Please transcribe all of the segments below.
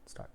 Start.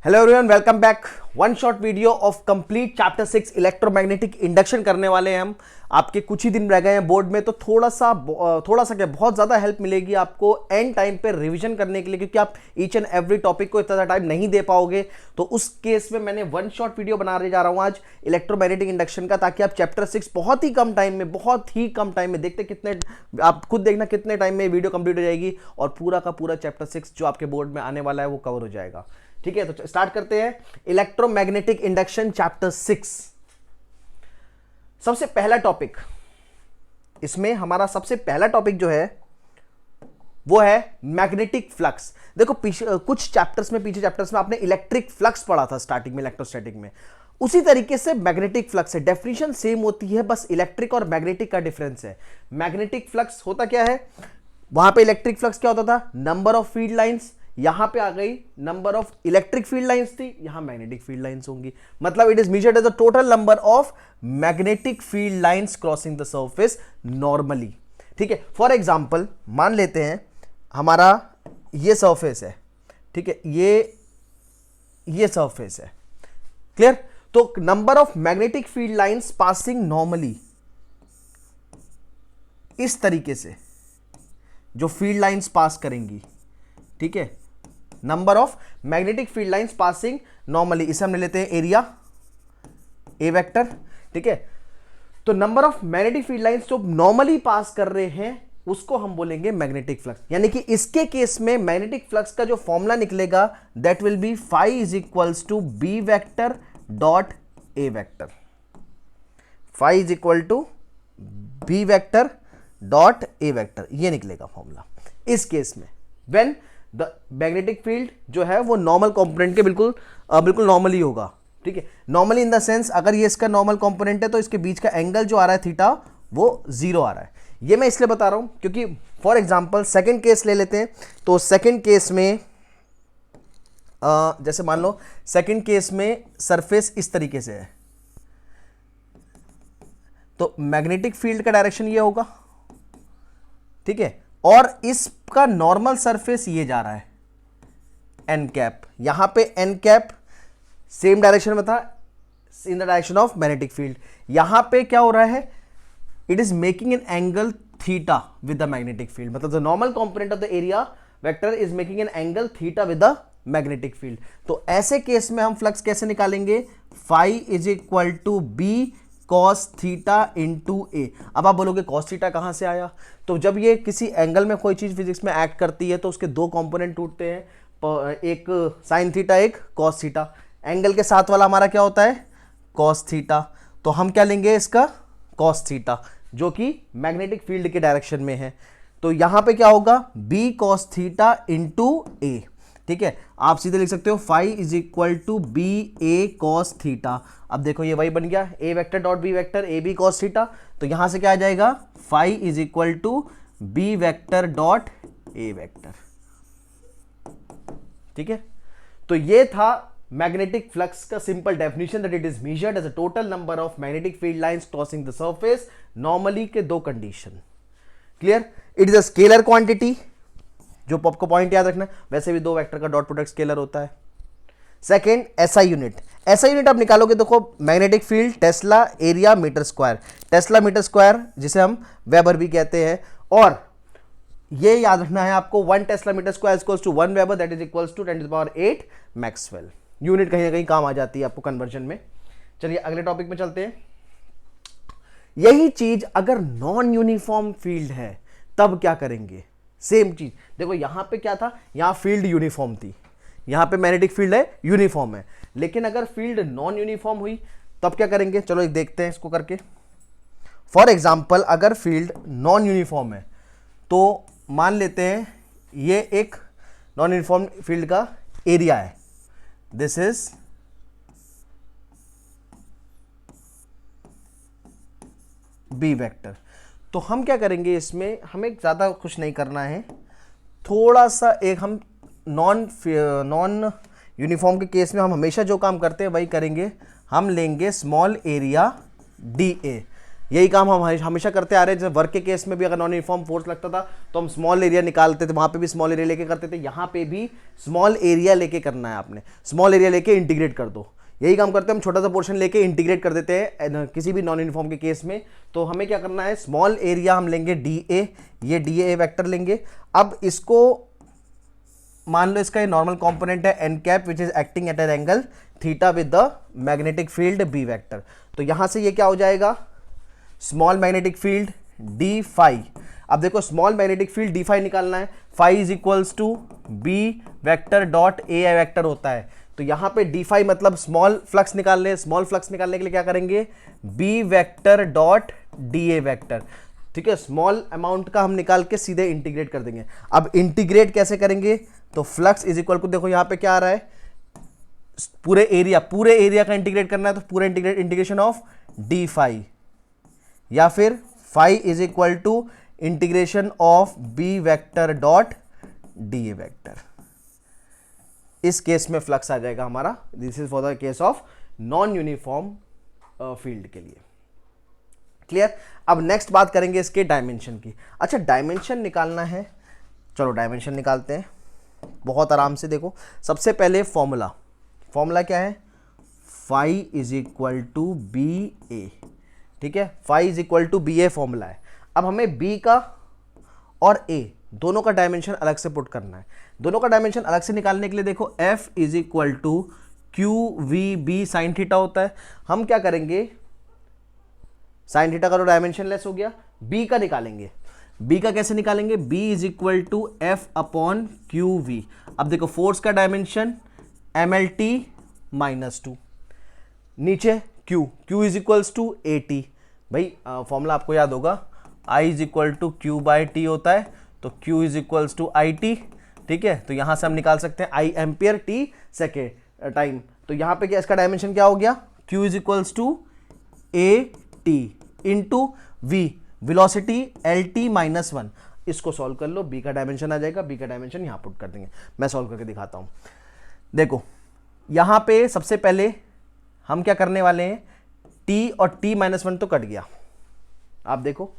Hello everyone, welcome back. One shot video of complete chapter 6 electromagnetic induction करने वाले हैं हम। आपके कुछ ही दिन रह गए हैं बोर्ड में, तो थोड़ा सा क्या बहुत ज्यादा हेल्प मिलेगी आपको एंड टाइम पे रिवीजन करने के लिए, क्योंकि आप ईच एंड एवरी टॉपिक को इतना टाइम नहीं दे पाओगे। तो उस केस में मैंने वन शॉट वीडियो बनाने जा रहा हूं आज इलेक्ट्रोमैग्नेटिक इंडक्शन का, ताकि आप चैप्टर 6 बहुत ही कम टाइम में देखते कितने, आप खुद देखना कितने टाइम में वीडियो कंप्लीट हो जाएगी और पूरा का पूरा चैप्टर 6 जो आपके बोर्ड में आने वाला है वो कवर हो जाएगा। ठीक है, तो स्टार्ट करते हैं इलेक्ट्रोमैग्नेटिक इंडक्शन चैप्टर 6। सबसे पहला टॉपिक, इसमें हमारा सबसे पहला टॉपिक जो है वो है मैग्नेटिक फ्लक्स। देखो कुछ चैप्टर्स में, पीछे चैप्टर्स में आपने इलेक्ट्रिक फ्लक्स पढ़ा था स्टार्टिंग में इलेक्ट्रोस्टैटिक में, उसी तरीके से मैग्नेटिक फ्लक्स है। डेफिनेशन सेम होती है, बस इलेक्ट्रिक और मैग्नेटिक का डिफरेंस है। मैग्नेटिक फ्लक्स होता क्या है, वहां पे इलेक्ट्रिक फ्लक्स क्या होता था, नंबर ऑफ फील्ड लाइंस, यहां पे आ गई number of electric field lines थी, यहां मैग्नेटिक फील्ड लाइंस होंगी। मतलब it is measured as the total number of magnetic field lines crossing the surface normally. ठीक है, फॉर एग्जांपल मान लेते हैं हमारा ये सरफेस है, ठीक है, ये सरफेस है, क्लियर। तो number of magnetic field lines passing normally, इस तरीके से जो फील्ड लाइंस पास करेंगी, ठीक है, number of magnetic field lines passing normally, इसे हम ले लेते हैं एरिया ए वेक्टर। ठीक है, तो number of magnetic field lines जो नॉर्मली पास कर रहे हैं उसको हम बोलेंगे मैग्नेटिक फ्लक्स। यानी कि इसके केस में मैग्नेटिक फ्लक्स का जो फॉर्मूला निकलेगा that will be phi is equals to B vector dot A vector. Phi is equal to B vector dot A vector, ये निकलेगा फॉर्मूला इस केस में, व्हेन द मैग्नेटिक फील्ड जो है वो नॉर्मल कंपोनेंट के बिल्कुल नॉर्मली होगा। ठीक है, नॉर्मली इन द सेंस अगर ये इसका नॉर्मल कंपोनेंट है तो इसके बीच का एंगल जो आ रहा है थीटा वो 0 आ रहा है। ये मैं इसलिए बता रहा हूं क्योंकि फॉर एग्जांपल सेकंड केस ले लेते हैं। तो सेकंड केस में जैसे मान लो सेकंड केस में सरफेस इस तरीके से है, तो मैग्नेटिक फील्ड का डायरेक्शन ये होगा, ठीक है, और इसका नॉर्मल सरफेस ये जा रहा है एन कैप, यहां पे एन कैप सेम डायरेक्शन में था in the direction of magnetic field. यहां पे क्या हो रहा है, it is making an angle theta with the magnetic field. मतलब the normal component of the area vector is making an angle theta with the magnetic field. तो ऐसे case में हम फ्लक्स कैसे निकालेंगे, phi is equal to B cos theta into A. अब आप बोलोगे कॉस थीटा कहां से आया, तो जब ये किसी एंगल में कोई चीज फिजिक्स में एक्ट करती है तो उसके दो कंपोनेंट टूटते हैं, एक साइन थीटा एक कॉस थीटा। एंगल के साथ वाला हमारा क्या होता है, कॉस थीटा। तो हम क्या लेंगे इसका कॉस थीटा, जो कि मैग्नेटिक फील्ड के डायरेक्शन में है। तो यहां पे क्या होगा, B cos theta into A. ठीक है, आप सीधे लिख सकते हो phi is equal to B A cos theta. अब देखो ये वही बन गया, A vector dot B vector A B cos theta. तो यहां से क्या आ जाएगा, phi is equal to B vector dot A vector. ठीक है, तो ये था मैग्नेटिक फ्लक्स का simple definition, that it is measured as a total number of magnetic field lines crossing the surface normally के दो condition. Clear, it is a scalar quantity, जो आपको पॉइंट याद रखना है, वैसे भी दो वेक्टर का डॉट प्रोडक्ट स्केलर होता है। Second SI unit, SI unit आप निकालोगे, देखो magnetic field tesla area metre square, tesla metre square जिसे हम वेबर भी कहते हैं, और ये याद रखना है आपको 1 tesla metre square equals to 1 weber, that is equals to 10⁸ maxwell. Unit कहीं ना कहीं काम आ जाती है आपको कन्वर्जन में। चलिए अगले टॉपिक में चलते हैं। यही चीज अगर नॉन यूनिफॉर्म फील्ड है तब क्या करेंगे, सेम चीज। देखो यहां पे क्या था, यहां फील्ड यूनिफॉर्म थी, यहां पे मैग्नेटिक फील्ड है यूनिफॉर्म है, लेकिन अगर फील्ड नॉन यूनिफॉर्म हुई तब क्या करेंगे, चलो एक देखते हैं इसको करके। फॉर एग्जांपल अगर फील्ड नॉन यूनिफॉर्म है तो मान लेते हैं ये एक नॉन यूनिफॉर्म फील्ड का एरिया है, दिस इज बी वेक्टर। तो हम क्या करेंगे, इसमें हमें ज़्यादा कुछ नहीं करना है, थोड़ा सा एक हम नॉन यूनिफॉर्म के केस में हम हमेशा जो काम करते हैं वही करेंगे। हम लेंगे स्मॉल एरिया डी ए। यही काम हम हमेशा करते आ रहे हैं। जैसे वर्क के केस में भी अगर नॉन यूनिफॉर्म फोर्स लगता था तो हम स्मॉल एरिया निकालते थे, वहां पे भी स्मॉल एरिया लेके करते थे, यहाँ पे भी स्मॉल एरिया लेके करना है आपने, स्मॉल एरिया लेके इंटीग्रेट कर दो। यही काम करते हैं हम, छोटा सा पोर्शन लेके इंटीग्रेट कर देते हैं किसी भी नॉन यूनिफॉर्म के केस में। तो हमें क्या करना है, स्मॉल एरिया हम लेंगे DA, ये DA वेक्टर लेंगे। अब इसको मान लो इसका ये नॉर्मल कंपोनेंट है n cap which is acting at an angle theta with the magnetic field B vector. तो यहां से ये क्या हो जाएगा, small magnetic field d phi. अब देखो small magnetic field d phi निकालना है, phi is equals to B vector dot A vector होता है। तो यहां पे d फाई मतलब स्मॉल फ्लक्स निकालने हैं, स्मॉल फ्लक्स निकालने के लिए क्या करेंगे, B vector dot DA vector. ठीक है, स्मॉल अमाउंट का हम निकाल के सीधे इंटीग्रेट कर देंगे। अब इंटीग्रेट कैसे करेंगे, तो फ्लक्स इज इक्वल टू, देखो यहां पे क्या आ रहा है, पूरे एरिया का इंटीग्रेट करना है, तो पूरे इंटीग्रेशन ऑफ d फाई, या फिर phi is equal to integration of B vector dot DA vector. इस केस में फ्लक्स आ जाएगा हमारा। This is for the case of non uniform field के लिए। क्लियर। अब नेक्स्ट बात करेंगे इसके डायमेंशन की। अच्छा, डायमेंशन निकालना है, चलो डायमेंशन निकालते हैं बहुत आराम से। देखो सबसे पहले फॉर्मूला क्या है, phi is equal to BA। ठीक है, phi is equal to BA formula है। अब हमें B का और A दोनों का डायमेंशन अलग से पुट करना है। दोनों का डायमेंशन अलग से निकालने के लिए देखो F is equal to QVB sine theta होता है। हम क्या करेंगे, साइन थीटा का तो डायमेंशन लेस हो गया, B का निकालेंगे। B का कैसे निकालेंगे, B is equal to F upon QV। अब देखो फोर्स का डायमेंशन MLT माइनस 2, नीचे Q is equals to AT। भाई फॉर्मूला आपको याद होगा, I is equal to Q by T होता है, तो Q is equals to IT। ठीक है, तो यहां से हम निकाल सकते हैं I ampere, T second time. तो यहां पे क्या इसका डायमेंशन क्या हो गया, Q is equals to AT into V, velocity LT minus 1। इसको सॉल्व कर लो, B का डायमेंशन आ जाएगा। B का डायमेंशन यहां पुट कर देंगे, मैं सॉल्व करके दिखाता हूं। देखो यहां पे सबसे पहले हम क्या करने वाले हैं, T और T माइनस 1 तो कट गया। आप देखो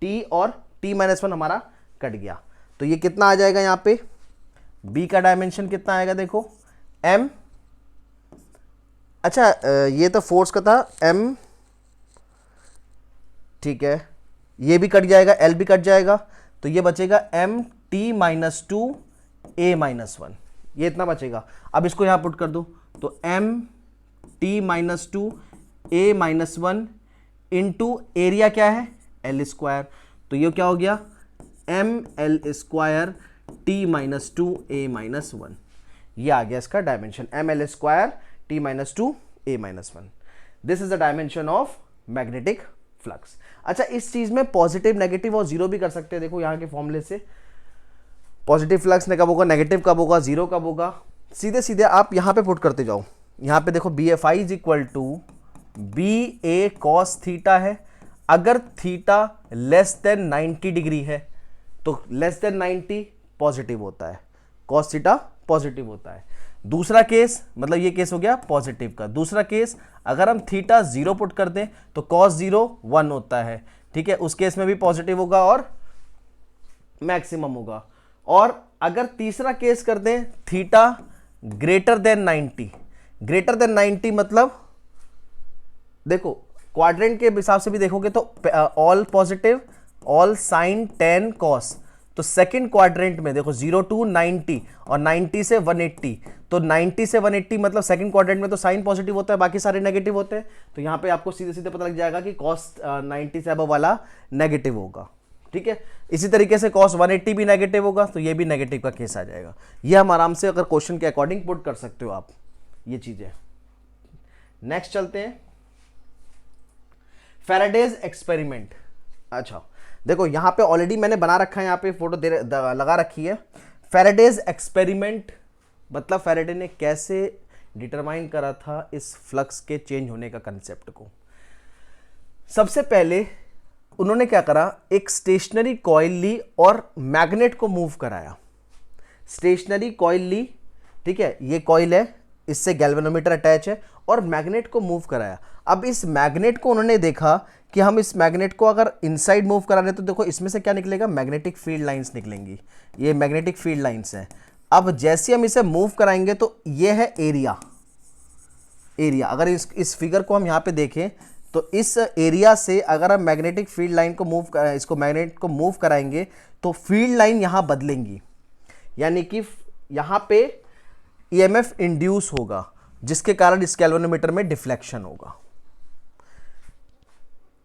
T और T माइनस 1 हमारा कट गया, तो ये कितना आ जाएगा यहां पे, B का डायमेंशन कितना आएगा, देखो M। अच्छा ये तो फोर्स का था M, ठीक है, ये भी कट जाएगा, L भी कट जाएगा, तो ये बचेगा MT माइनस 2 A माइनस 1, ये इतना बचेगा। अब इसको यहां पुट कर दो, तो MT minus 2 A minus 1 into area क्या है L स्क्वायर, तो ये क्या हो गया ML square T minus 2 A minus 1। ये आ गया इसका dimension, ML square T minus 2 A minus 1। This is the dimension of magnetic flux. अच्छा, इस चीज में पॉजिटिव, नेगेटिव और जीरो भी कर सकते हैं। देखो यहाँ के फॉर्मूले से पॉजिटिव फ्लक्स कब होगा, नेगेटिव कब होगा, जीरो कब होगा, सीधे सीधे आप यहाँ पे पुट करते जाओ। यहाँ पे देखो BFI is equal to BA cos theta है। अगर थीटा लेस देन 90 डिग्री है तो लेस देन 90 पॉजिटिव होता है, कॉस थीटा पॉजिटिव होता है। दूसरा केस, मतलब ये केस हो गया पॉजिटिव का। दूसरा केस, अगर हम थीटा 0 पुट कर दें तो कॉस 0 1 होता है। ठीक है, उस केस में भी पॉजिटिव होगा और मैक्सिमम होगा। और अगर तीसरा केस कर दें theta greater than 90, greater than 90 मतलब देखो क्वाड्रेंट के हिसाब से भी देखोगे तो all positive, all sine tan cos. तो सेकंड क्वाड्रेंट में देखो 0 to 90 और 90 से 180, तो 90 से 180 मतलब सेकंड क्वाड्रेंट में तो साइन पॉजिटिव होता है, बाकी सारे नेगेटिव होते हैं। तो यहां पे आपको सीधे सीधे पता लग जाएगा कि कॉस 90 से अबव वाला नेगेटिव होगा। ठीक है, इसी तरीके से कॉस 180 भी नेगेटिव होगा, तो ये भी नेगेटिव का केस आ जाएगा। ये हम आराम से अगर क्वेश्चन के अकॉर्डिंग पुट कर सकते हो आप ये चीजें। नेक्स्ट चलते हैं, फैराडेज एक्सपेरिमेंट। अच्छा देखो यहां पे ऑलरेडी मैंने बना रखा है, यहां पे फोटो लगा रखी है। फैराडेज एक्सपेरिमेंट मतलब फैराडे ने कैसे डिटरमाइन करा था इस फ्लक्स के चेंज होने का कंसेप्ट को। सबसे पहले उन्होंने क्या करा, एक स्टेशनरी कॉइल ली और मैग्नेट को मूव कराया। स्टेशनरी कॉइल ली, ठीक है, ये कॉइल है, इससे गैल्वेनोमीटर अटैच है और मैग्नेट को मूव कराया। अब इस मैग्नेट को उन्होंने देखा कि हम इस मैग्नेट को अगर इनसाइड मूव करा रहे तो देखो इसमें से क्या निकलेगा, मैग्नेटिक फील्ड लाइंस निकलेंगी, ये मैग्नेटिक फील्ड लाइंस हैं। अब जैसे हम इसे मूव कराएंगे तो ये है एरिया, एरिया अगर इस फिगर को हम यहाँ पे देखें तो इस एरिया से अगर हम मैग्नेटिक फील्ड लाइन को इसको मैग्नेट को मूव कराएंगे तो फील्ड लाइन यहाँ बदलेंगी, यानी कि यहाँ पे ईएमएफ इंड्यूस होगा, जिसके कारण इस गैल्वेनोमीटर में डिफ्लेक्शन होगा।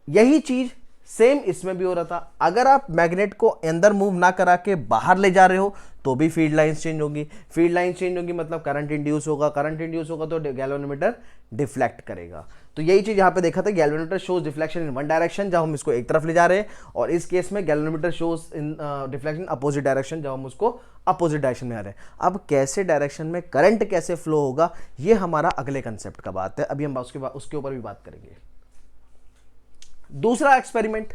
यही चीज सेम इसमें भी हो रहा था। अगर आप मैग्नेट को अंदर मूव ना करा के बाहर ले जा रहे हो तो भी फील्ड लाइंस चेंज होगी, फील्ड लाइन चेंज होगी मतलब करंट इंड्यूस होगा, करंट इंड्यूस होगा तो गैल्वेनोमीटर डिफ्लेक्ट करेगा। तो यही चीज यहां पे देखा था, galvanometer shows deflection in one direction जब हम इसको एक तरफ ले जा रहे हैं, और इस केस में galvanometer shows in deflection opposite direction जब हम उसको अपोजिट डायरेक्शन में आ रहे हैं। अब कैसे डायरेक्शन में करंट कैसे फ्लो होगा ये हमारा अगले कंसेप्ट का बात है, अभी हम उसके ऊपर भी बात करेंगे। दूसरा एक्सपेरिमेंट,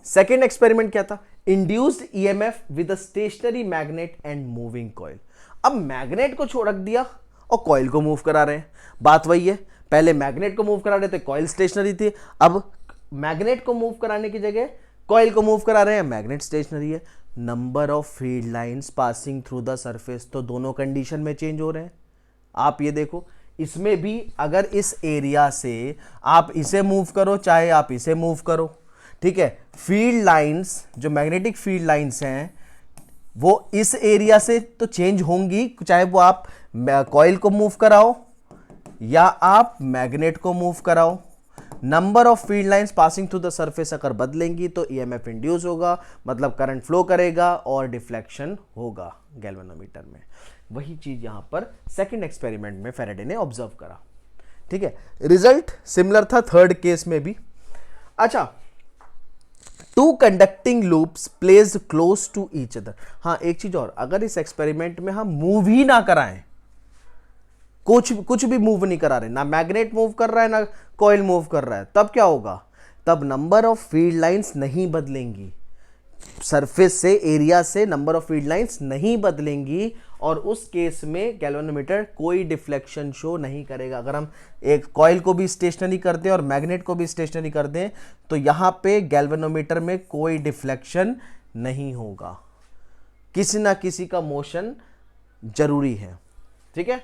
सेकेंड एक्सपेरिमेंट क्या था, induced EMF with a stationary magnet and moving coil. अब मैग्नेट को छोड़ दिया और कॉइल को मूव करा रहे हैं, बात वही है, पहले मैग्नेट को मूव करा रहे थे, कॉइल स्टेशनरी थी, अब मैग्नेट को मूव कराने की जगह कॉइल को मूव करा रहे हैं, मैग्नेट स्टेशनरी है। Number of field lines passing through the surface, तो दोनों कंडीशन में चेंज हो रहे हैं। आप ये देखो इसमें भी अगर इस एरिया से आप इसे मूव करो चाहे आप इसे मूव करो, ठीक है, फील्ड लाइंस जो मैग्नेटिक फील्ड लाइंस हैं वो इस एरिया से तो चेंज होंगी, चाहे वो आप कॉइल को मूव कराओ या आप मैग्नेट को मूव कराओ। Number of field lines passing through the surface अगर बदलेंगी तो ईएमएफ इंड्यूस होगा, मतलब करंट फ्लो करेगा और डिफ्लेक्शन होगा गैल्वेनोमीटर में। वही चीज यहां पर सेकंड एक्सपेरिमेंट में फैराडे ने ऑब्जर्व करा, ठीक है। रिजल्ट सिमिलर था थर्ड केस में भी। अच्छा, two conducting loops placed close to each other. हाँ एक चीज और, अगर इस एक्सपेरिमेंट में हम मूव ही ना कराएं, कुछ भी मूव नहीं करा रहे, ना मैग्नेट मूव कर रहा है ना कॉइल मूव कर रहा है, तब क्या होगा, तब नंबर ऑफ फील्ड लाइंस नहीं बदलेंगी, सरफेस से एरिया से नंबर ऑफ फील्ड लाइंस नहीं बदलेंगी, और उस केस में गैल्वेनोमीटर कोई डिफ्लेक्शन शो नहीं करेगा। अगर हम एक कॉइल को भी स्टेशनरी करते हैं और मैग्नेट को भी स्टेशनरी कर दें तो यहां पे गैल्वेनोमीटर में कोई डिफ्लेक्शन नहीं होगा, किसी ना किसी का मोशन जरूरी है, ठीक है।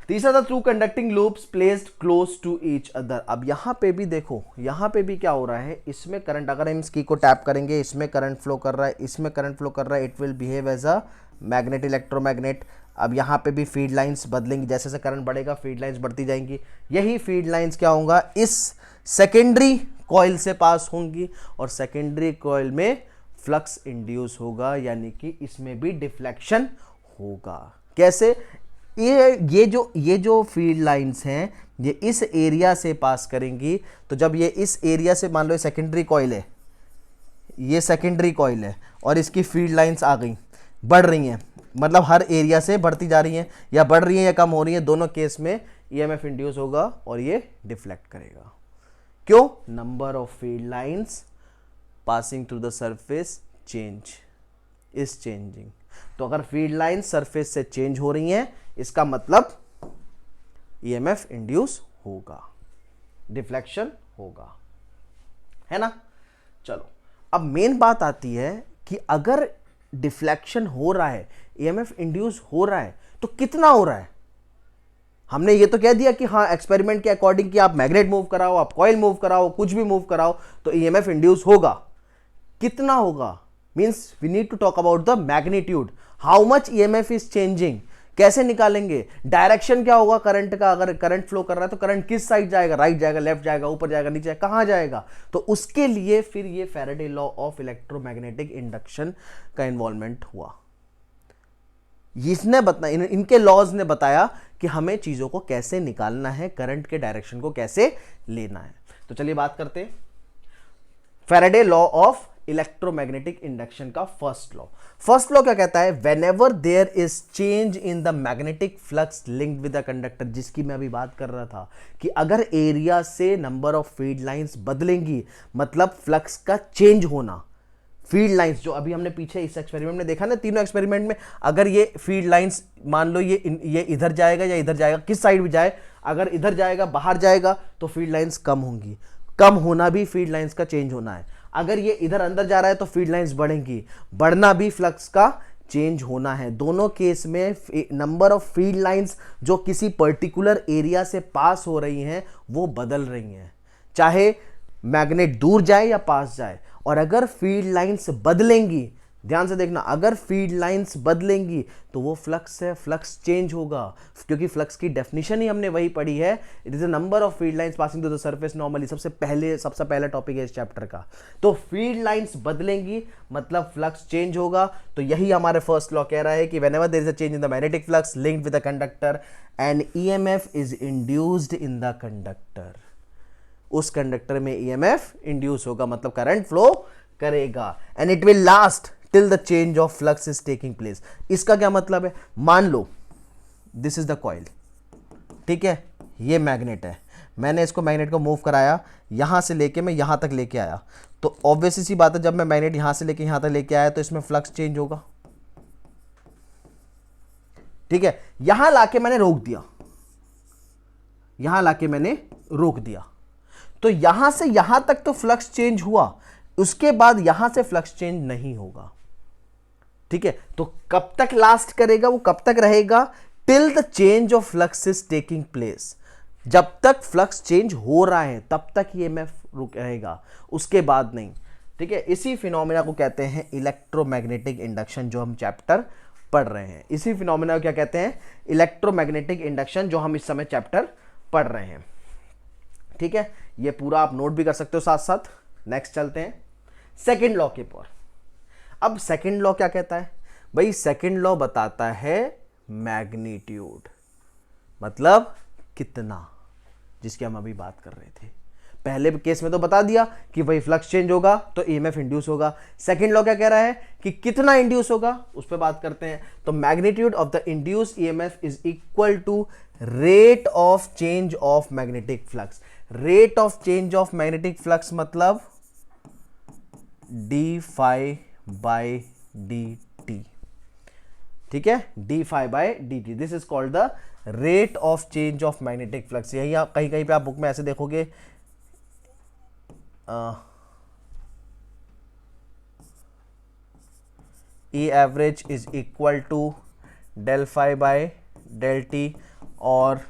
तीसरा था through conducting loops placed close to each other. अब यहां पे भी देखो, यहां पे भी क्या हो रहा है, इसमें करंट अगर हम इसकी को टैप करेंगे, इसमें करंट फ्लो कर रहा है, इसमें करंट फ्लो कर रहा है, it will behave as a magnet electromagnet. अब यहाँ पे भी फील्ड लाइंस बदलेंगी, जैसे जैसे करंट बढ़ेगा फील्ड लाइंस बढ़ती जाएंगी। यही फील्ड लाइंस क्या होगा, इस सेकेंडरी कॉइल से पास होंगी और सेकेंडरी कॉइल में फ्लक्स इंड्यूस होगा, यानी कि इसमें भी डिफ्लेक्शन होगा। कैसे, ये जो फील्ड लाइंस हैं ये इस एरिया से पास करेंगी, तो जब ये इस एरिया से, मान लो सेकेंडरी कॉइल है, ये सेकेंडरी कॉइल है और इसकी फील्ड लाइंस आ गई, बढ़ रही हैं, मतलब हर एरिया से बढ़ती जा रही हैं, या बढ़ रही हैं या कम हो रही हैं, दोनों केस में ईएमएफ इंड्यूस होगा और ये डिफ्लेक्ट करेगा। क्यों, number of field lines passing through the surface change is changing. तो अगर फील्ड लाइन सरफेस से चेंज हो रही हैं इसका मतलब ईएमएफ इंड्यूस होगा, डिफ्लेक्शन होगा, है ना। चलो अब मेन बात आती है कि अगर डिफ्लेक्शन हो रहा है, ईएमएफ इंड्यूस हो रहा है, तो कितना हो रहा है। हमने ये तो कह दिया कि हाँ एक्सपेरिमेंट के अकॉर्डिंग कि आप मैग्नेट मूव कराओ, आप कॉइल मूव कराओ, कुछ भी मूव कराओ तो ईएमएफ इंड्यूस होगा। कितना होगा, means we need to talk about the magnitude, how much EMF is changing. कैसे निकालेंगे, डायरेक्शन क्या होगा करंट का, अगर करंट फ्लो कर रहा है तो करंट किस साइड जाएगा, राइट जाएगा, लेफ्ट जाएगा, ऊपर जाएगा, नीचे जाएगा, कहां जाएगा। तो उसके लिए फिर ये Faraday law of electromagnetic induction का इन्वॉल्वमेंट हुआ। इसने बताया, इनके लॉज ने बताया कि हमें चीजों को कैसे निकालना है, करंट के डायरेक्शन को कैसे लेना है। तो चलिए बात करते हैं Faraday law of electromagnetic induction का फर्स्ट लॉ क्या कहता है, whenever there is change in the magnetic flux linked with the conductor, जिसकी मैं अभी बात कर रहा था कि अगर एरिया से नंबर ऑफ फील्ड लाइंस बदलेंगी मतलब फ्लक्स का चेंज होना। फील्ड लाइंस जो अभी हमने पीछे इस एक्सपेरिमेंट में देखा ना, तीनों एक्सपेरिमेंट में, अगर ये फील्ड लाइंस मान लो ये इधर जाएगा या इधर जाएगा, किस साइड भी जाए, अगर इधर जाएगा, बाहर जाएगा, तो फील्ड लाइंस कम होंगी। कम होना भी फील्ड लाइंस का चेंज होना है। अगर ये इधर अंदर जा रहा है तो फील्ड लाइंस बढ़ेंगी, बढ़ना भी फ्लक्स का चेंज होना है। दोनों केस में नंबर ऑफ फील्ड लाइंस जो किसी पर्टिकुलर एरिया से पास हो रही हैं वो बदल रही हैं, चाहे मैग्नेट दूर जाए या पास जाए। और अगर फील्ड लाइंस बदलेंगी, ध्यान से देखना, अगर फील्ड लाइंस बदलेंगी तो वो फ्लक्स है, फ्लक्स चेंज होगा, क्योंकि फ्लक्स की डेफिनेशन ही हमने वही पढ़ी है, it is a number of field lines passing through the surface normally. सबसे पहला टॉपिक है इस चैप्टर का। तो फील्ड लाइंस बदलेंगी मतलब फ्लक्स चेंज होगा। तो यही हमारे फर्स्ट लॉ कह रहा है कि whenever there is a change in the magnetic flux linked with the conductor and EMF is induced in the conductor, उस कंडक्टर में ईएमएफ इंड्यूस होगा, मतलब करंट फ्लो करेगा, and it will last till the change of flux is taking place. इसका क्या मतलब है? मान लो दिस इज द कॉइल, ठीक है, ये मैग्नेट है, मैंने इसको मैग्नेट को मूव कराया, यहां से लेके मैं यहां तक लेके आया, तो ऑब्वियसली सी बात है जब मैं मैग्नेट यहां से लेके यहां तक लेके आया तो इसमें फ्लक्स चेंज होगा, ठीक है। यहां लाके मैंने रोक दिया, यहां लाके मैंने रोक दिया, तो यहां से यहां तक तो फ्लक्स चेंज हुआ, उसके बाद यहां से फ्लक्स चेंज नहीं होगा, ठीक है। तो कब तक लास्ट करेगा, वो कब तक रहेगा? Till the change of flux is taking place, जब तक फ्लक्स चेंज हो रहा है तब तक ईएमएफ रुक रहेगा, उसके बाद नहीं, ठीक है। इसी फिनोमेना को कहते हैं इलेक्ट्रोमैग्नेटिक इंडक्शन, जो हम चैप्टर पढ़ रहे हैं। इसी फिनोमेना को क्या कहते हैं? इलेक्ट्रोमैग्नेटिक इंडक्शन, जो हम इस समय चैप्टर पढ़ रहे हैं, ठीक है। ये पूरा आप नोट भी कर सकते हो साथ साथ। नेक्स्ट चलते हैं सेकेंड लॉ के पर। अब सेकेंड लॉ क्या कहता है भाई? सेकेंड लॉ बताता है मैग्नीट्यूड, मतलब कितना, जिसकी हम अभी बात कर रहे थे। पहले केस में तो बता दिया कि भाई फ्लक्स चेंज होगा तो ईएमएफ इंड्यूस होगा। सेकेंड लॉ क्या कह रहा है कि कितना इंड्यूस होगा, उस पर बात करते हैं। तो magnitude of the induced EMF is equal to rate of change of magnetic flux. Rate of change of magnetic flux मतलब d phi by d t, ठीक है, d phi by d t, this is called the rate of change of magnetic flux. यही आप कहीं कहीं पे आप book में ऐसे देखोगे, E average is equal to del phi by del t, और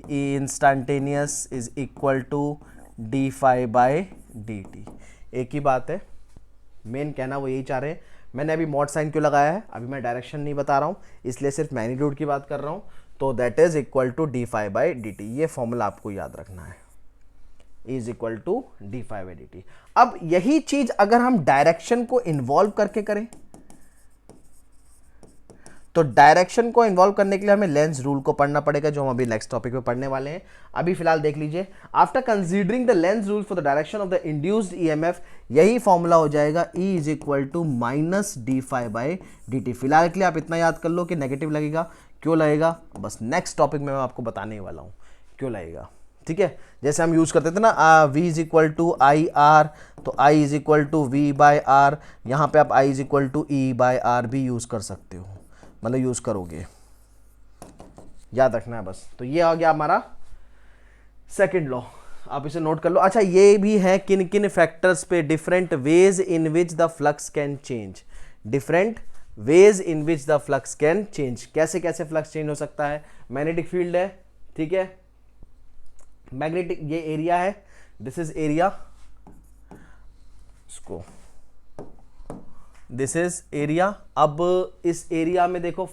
E instantaneous is equal to d phi by d t. एक ही बात है, मेन कहना वो यही चाह रहे हैं। मैंने अभी मॉड साइन क्यों लगाया है, अभी मैं डायरेक्शन नहीं बता रहा हूँ, इसलिए सिर्फ मैग्नीट्यूड की बात कर रहा हूँ। तो that is equal to d phi by d t, ये फॉर्मूला आपको याद रखना है, is equal to d phi by d t. अब यही चीज अगर हम डायरेक्शन को इन्वॉल्व करके करें, तो डायरेक्शन को इन्वॉल्व करने के लिए हमें लेंस रूल को पढ़ना पड़ेगा, जो हम अभी नेक्स्ट टॉपिक में पढ़ने वाले हैं। अभी फिलहाल देख लीजिए, after considering the Lenz rule for the direction of the induced EMF, यही फॉर्मूला हो जाएगा E is equal to minus d phi by d t. फिलहाल के लिए आप इतना याद कर लो कि नेगेटिव लगेगा, क्यों लगेगा बस नेक्स्ट टॉपिक में मैं आपको बताने वाला हूँ क्यों लगेगा, ठीक है। जैसे हम यूज करते थे ना V is equal to I R, तो I is equal to V by R, यहाँ पे आप I is equal to E by R भी यूज कर सकते हो, मतलब यूज करोगे, याद रखना है बस। तो ये आ गया हमारा सेकंड लॉ, आप इसे नोट कर लो। अच्छा, ये भी है किन किन फैक्टर्स पे different ways in which the flux can change, different ways in which the flux can change, कैसे कैसे फ्लक्स चेंज हो सकता है। मैग्नेटिक फील्ड है, ठीक है, मैग्नेटिक ये एरिया है, दिस इज एरिया, इसको दिस इज एरिया। अब इस एरिया में देखो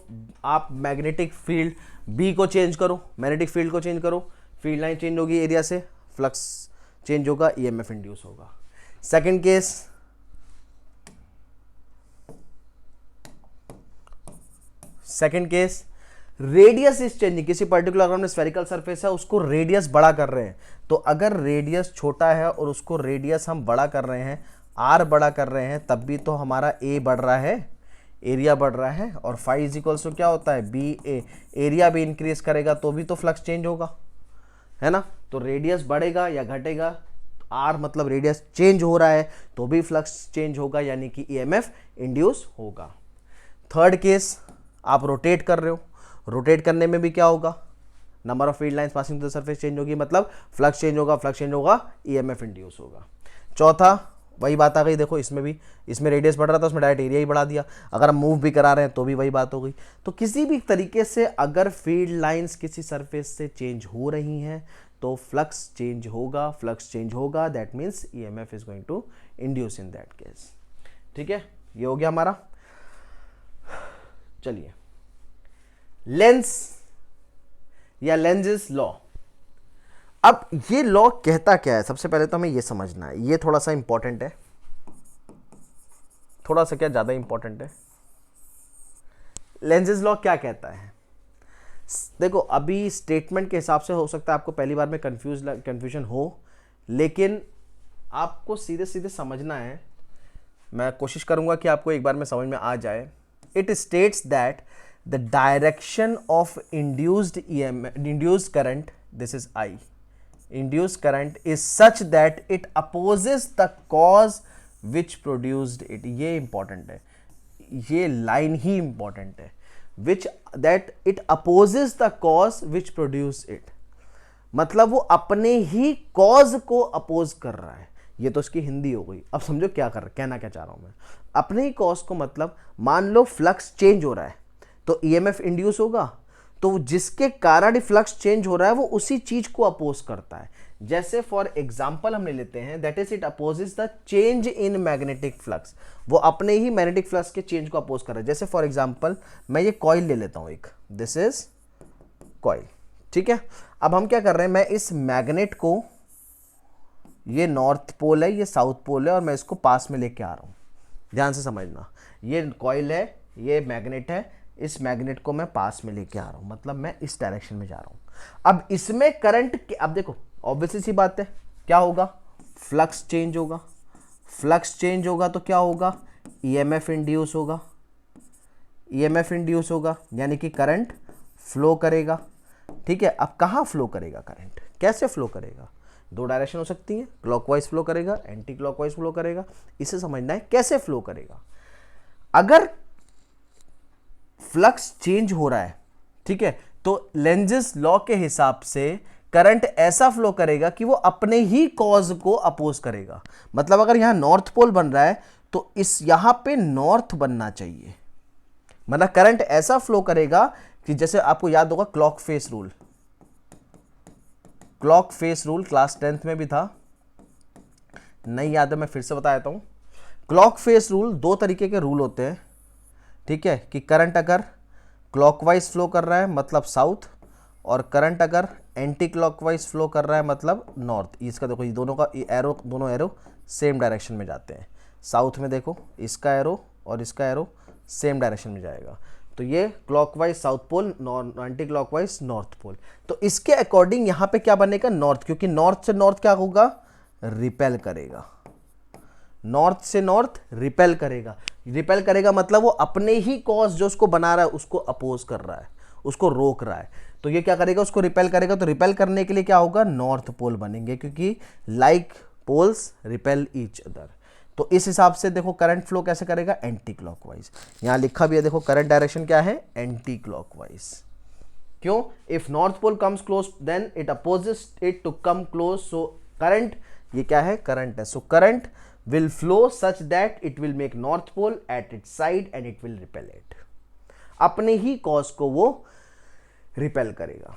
आप मैग्नेटिक फील्ड B को चेंज करो, मैग्नेटिक फील्ड को चेंज करो, फील्ड लाइन चेंज होगी एरिया से, फ्लक्स चेंज होगा, ईएमएफ इंड्यूस होगा। Second case, radius is changing, किसी पर्टिकुलर अगर हमने स्फेरिकल सरफेस है उसको रेडियस बड़ा कर रहे हैं, तो अगर रेडियस छोटा है और उसको रेडियस हम बड़ा कर रहे हैं, आर बड़ा कर रहे हैं, तब भी तो हमारा ए बढ़ रहा है, एरिया बढ़ रहा है, और फाई इज इक्वल्स टू क्या होता है बी ए, एरिया भी इंक्रीज करेगा तो भी तो फ्लक्स चेंज होगा, है ना। तो रेडियस बढ़ेगा या घटेगा, आर मतलब रेडियस चेंज हो रहा है तो भी फ्लक्स चेंज होगा, यानी कि ईएमएफ इंड्यूस होगा। थर्ड केस, आप रोटेट कर रहे हो, रोटेट करने में भी क्या होगा, number of field lines passing to the surface change होगी, मतलब फ्लक्स चेंज होगा, फ्लक्स चेंज होगा, ईएमएफ इंड्यूस होगा। चौथा वही बात आ गई, देखो इसमें भी, इसमें रेडियस बढ़ रहा था, उसमें डायरेक्ट एरिया ही बढ़ा दिया। अगर हम मूव भी करा रहे हैं तो भी वही बात हो गई। तो किसी भी तरीके से अगर फील्ड लाइंस किसी सरफेस से चेंज हो रही हैं तो फ्लक्स चेंज होगा, फ्लक्स चेंज होगा, that means EMF is going to induce in that case. ठीक है, ये हो गया हमारा। चलिए, लेंस या लेंजेस लॉ। अब ये लॉ कहता क्या है, सबसे पहले तो हमें ये समझना है, ये थोड़ा सा इंपॉर्टेंट है, थोड़ा सा क्या ज्यादा इंपॉर्टेंट है। लेंजेस लॉ क्या कहता है? देखो अभी स्टेटमेंट के हिसाब से हो सकता है आपको पहली बार में कंफ्यूजन हो, लेकिन आपको सीधे सीधे समझना है। मैं कोशिश करूंगा कि आपको एक बार में समझ में आ जाए। It states that the direction of induced current, this is I, induced current is such that it opposes the cause which produced it। ये इंपॉर्टेंट है, ये लाइन ही इंपॉर्टेंट है, which that it opposes the cause which produced it, मतलब वो अपने ही cause को oppose कर रहा है। ये तो उसकी हिंदी हो गई। अब समझो क्या कहना क्या चाह रहा हूं मैं। अपने ही कॉज को मतलब मान लो फ्लक्स चेंज हो रहा है तो ईएमएफ इंड्यूस होगा, तो जिसके कारण फ्लक्स चेंज हो रहा है वो उसी चीज को अपोज करता है। जैसे फॉर एग्जांपल हमने लेते हैं, that is it opposes the change in magnetic flux, वो अपने ही मैग्नेटिक फ्लक्स के चेंज को अपोज कर रहा है। जैसे फॉर एग्जांपल मैं ये कॉइल ले लेता हूं एक, दिस इज कॉइल, ठीक है। अब हम क्या कर रहे हैं, मैं इस मैग्नेट को, ये नॉर्थ पोल है, ये साउथ पोल है, और मैं इसको पास में लेके आ रहा हूं। ध्यान से समझना, ये कॉइल है, ये मैग्नेट है, इस मैग्नेट को मैं पास में लेके आ रहा हूं, मतलब मैं इस डायरेक्शन में जा रहा हूं। अब इसमें करंट, अब देखो ऑब्वियसली सी बात है, क्या होगा, फ्लक्स चेंज होगा। फ्लक्स चेंज होगा तो क्या होगा, ईएमएफ इंड्यूस होगा। ईएमएफ इंड्यूस होगा यानी कि करंट फ्लो करेगा। ठीक है, अब कहाँ फ्लो करेगा करंट, कैसे फ्लो करेगा? दो डायरेक्शन हो सकती है, क्लॉकवाइज फ्लो करेगा, एंटी क्लॉकवाइज फ्लो करेगा। इसे समझना है कैसे फ्लो करेगा। अगर फ्लक्स चेंज हो रहा है, ठीक है, तो लेंजेस लॉ के हिसाब से करंट ऐसा फ्लो करेगा कि वो अपने ही कॉज को अपोज करेगा। मतलब अगर यहां नॉर्थ पोल बन रहा है तो इस यहां पे नॉर्थ बनना चाहिए। मतलब करंट ऐसा फ्लो करेगा कि जैसे आपको याद होगा clock face rule, clock face rule class 10th में भी था, नहीं याद है मैं फिर से बता देता हूं। क्लॉक फेस रूल, दो तरीके के रूल होते हैं, ठीक है, कि करंट अगर क्लॉकवाइज फ्लो कर रहा है मतलब साउथ, और करंट अगर एंटी क्लॉकवाइज फ्लो कर रहा है मतलब नॉर्थ। इसका देखो ये दोनों का एरो, दोनों एरो सेम डायरेक्शन में जाते हैं। साउथ में देखो इसका एरो और इसका एरो सेम डायरेक्शन में जाएगा, तो ये clockwise south pole, anti clockwise north pole. तो इसके अकॉर्डिंग यहां पे क्या बनेगा, नॉर्थ, क्योंकि नॉर्थ से नॉर्थ क्या होगा, रिपेल करेगा। नॉर्थ से नॉर्थ रिपेल करेगा। रिपेल करेगा मतलब वो अपने ही कॉज जो उसको बना रहा है उसको अपोज कर रहा है, उसको रोक रहा है। तो ये क्या करेगा, उसको रिपेल करेगा। तो रिपेल करने के लिए क्या होगा, नॉर्थ पोल बनेंगे, क्योंकि like poles repel each other. तो इस हिसाब से देखो करंट फ्लो कैसे करेगा, एंटी क्लॉकवाइज। यहां लिखा भी है देखो, करंट डायरेक्शन क्या है, एंटी क्लॉकवाइज। क्यों, if north pole comes close then it opposes it to come close. So current, ये क्या है, करंट है। So current will flow such that it will make north pole at its side and it will repel it। अपने ही cause को वो repel करेगा।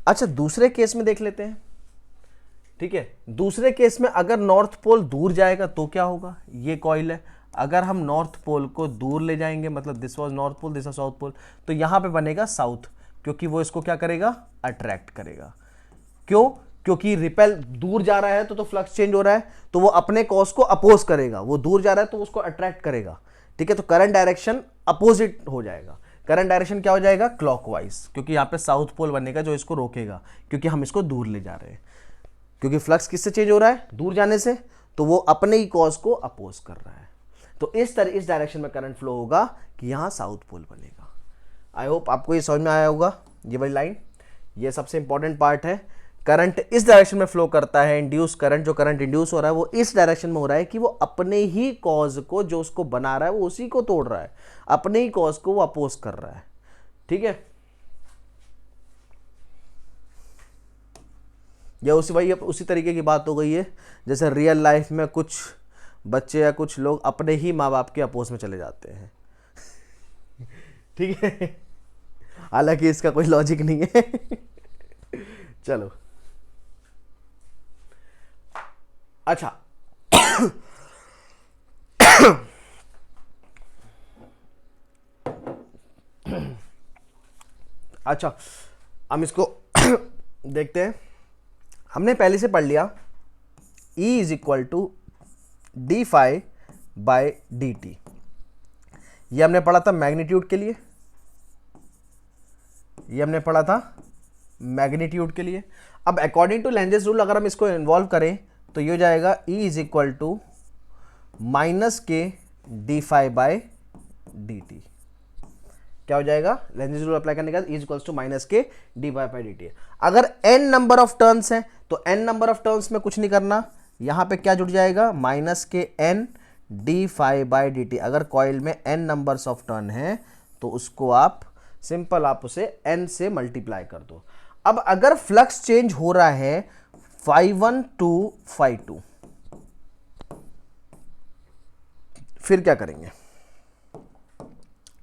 अच्छा, दूसरे केस में देख लेते हैं, ठीक है। दूसरे केस में अगर नॉर्थ पोल दूर जाएगा तो क्या होगा, ये कॉइल है, अगर हम नॉर्थ पोल को दूर ले जाएंगे, मतलब this was north pole, this was south pole, तो यहां पे बनेगा साउथ, क्योंकि वो इसको क्या करेगा, अट्रैक्ट करेगा। क्यों, क्योंकि रिपेल दूर जा रहा है तो फ्लक्स चेंज हो रहा है, तो वो अपने कॉज को अपोज करेगा। वो दूर जा रहा है तो उसको अट्रैक्ट करेगा, ठीक है। तो करंट डायरेक्शन अपोजिट हो जाएगा। करंट डायरेक्शन क्या हो जाएगा, क्लॉकवाइज, क्योंकि यहां पे साउथ पोल बनेगा जो इसको रोकेगा, क्योंकि हम इसको दूर ले जा रहे हैं। क्योंकि फ्लक्स किससे चेंज हो रहा है, दूर जाने से, तो वो अपने ही कॉज को अपोज कर रहा है। तो इस डायरेक्शन में करंट फ्लो होगा कि यहां साउथ पोल बनेगा। आई होप आपको ये समझ में आया होगा, ये वाली लाइन। ये सबसे इंपॉर्टेंट पार्ट है। करंट इस डायरेक्शन में फ्लो करता है, इंड्यूस करंट, जो करंट इंड्यूस हो रहा है वो इस डायरेक्शन में हो रहा है कि वो अपने ही कॉज को, जो उसको बना रहा है वो उसी को तोड़ रहा है, अपने ही कॉज को वो अपोज कर रहा है, ठीक है। या उसी वही उसी तरीके की बात हो गई है जैसे रियल लाइफ में कुछ बच्चे या कुछ लोग अपने ही माँ बाप के अपोज में चले जाते हैं। ठीक है, हालांकि इसका कोई लॉजिक नहीं है। चलो अच्छा, अच्छा हम इसको देखते हैं। हमने पहले से पढ़ लिया E is equal to d phi by d t, ये हमने पढ़ा था मैग्नीट्यूड के लिए, ये हमने पढ़ा था मैग्नीट्यूड के लिए। अब अकॉर्डिंग टू लेंजेस रूल अगर हम इसको इन्वॉल्व करें तो ये हो जाएगा E is equal to minus k d phi by d t. क्या हो जाएगा, लेंजेस रूल अप्लाई करने के बाद E is equal to minus k d phi by d t. अगर n नंबर ऑफ टर्न्स हैं तो n नंबर ऑफ टर्न्स में कुछ नहीं करना, यहां पे क्या जुड़ जाएगा, माइनस के n d phi by d t. अगर कॉइल में n नंबर्स ऑफ टर्न है तो उसको आप सिंपल आप उसे n से मल्टीप्लाई कर दो। अब अगर फ्लक्स चेंज हो रहा है φ1 टू φ2, फिर क्या करेंगे,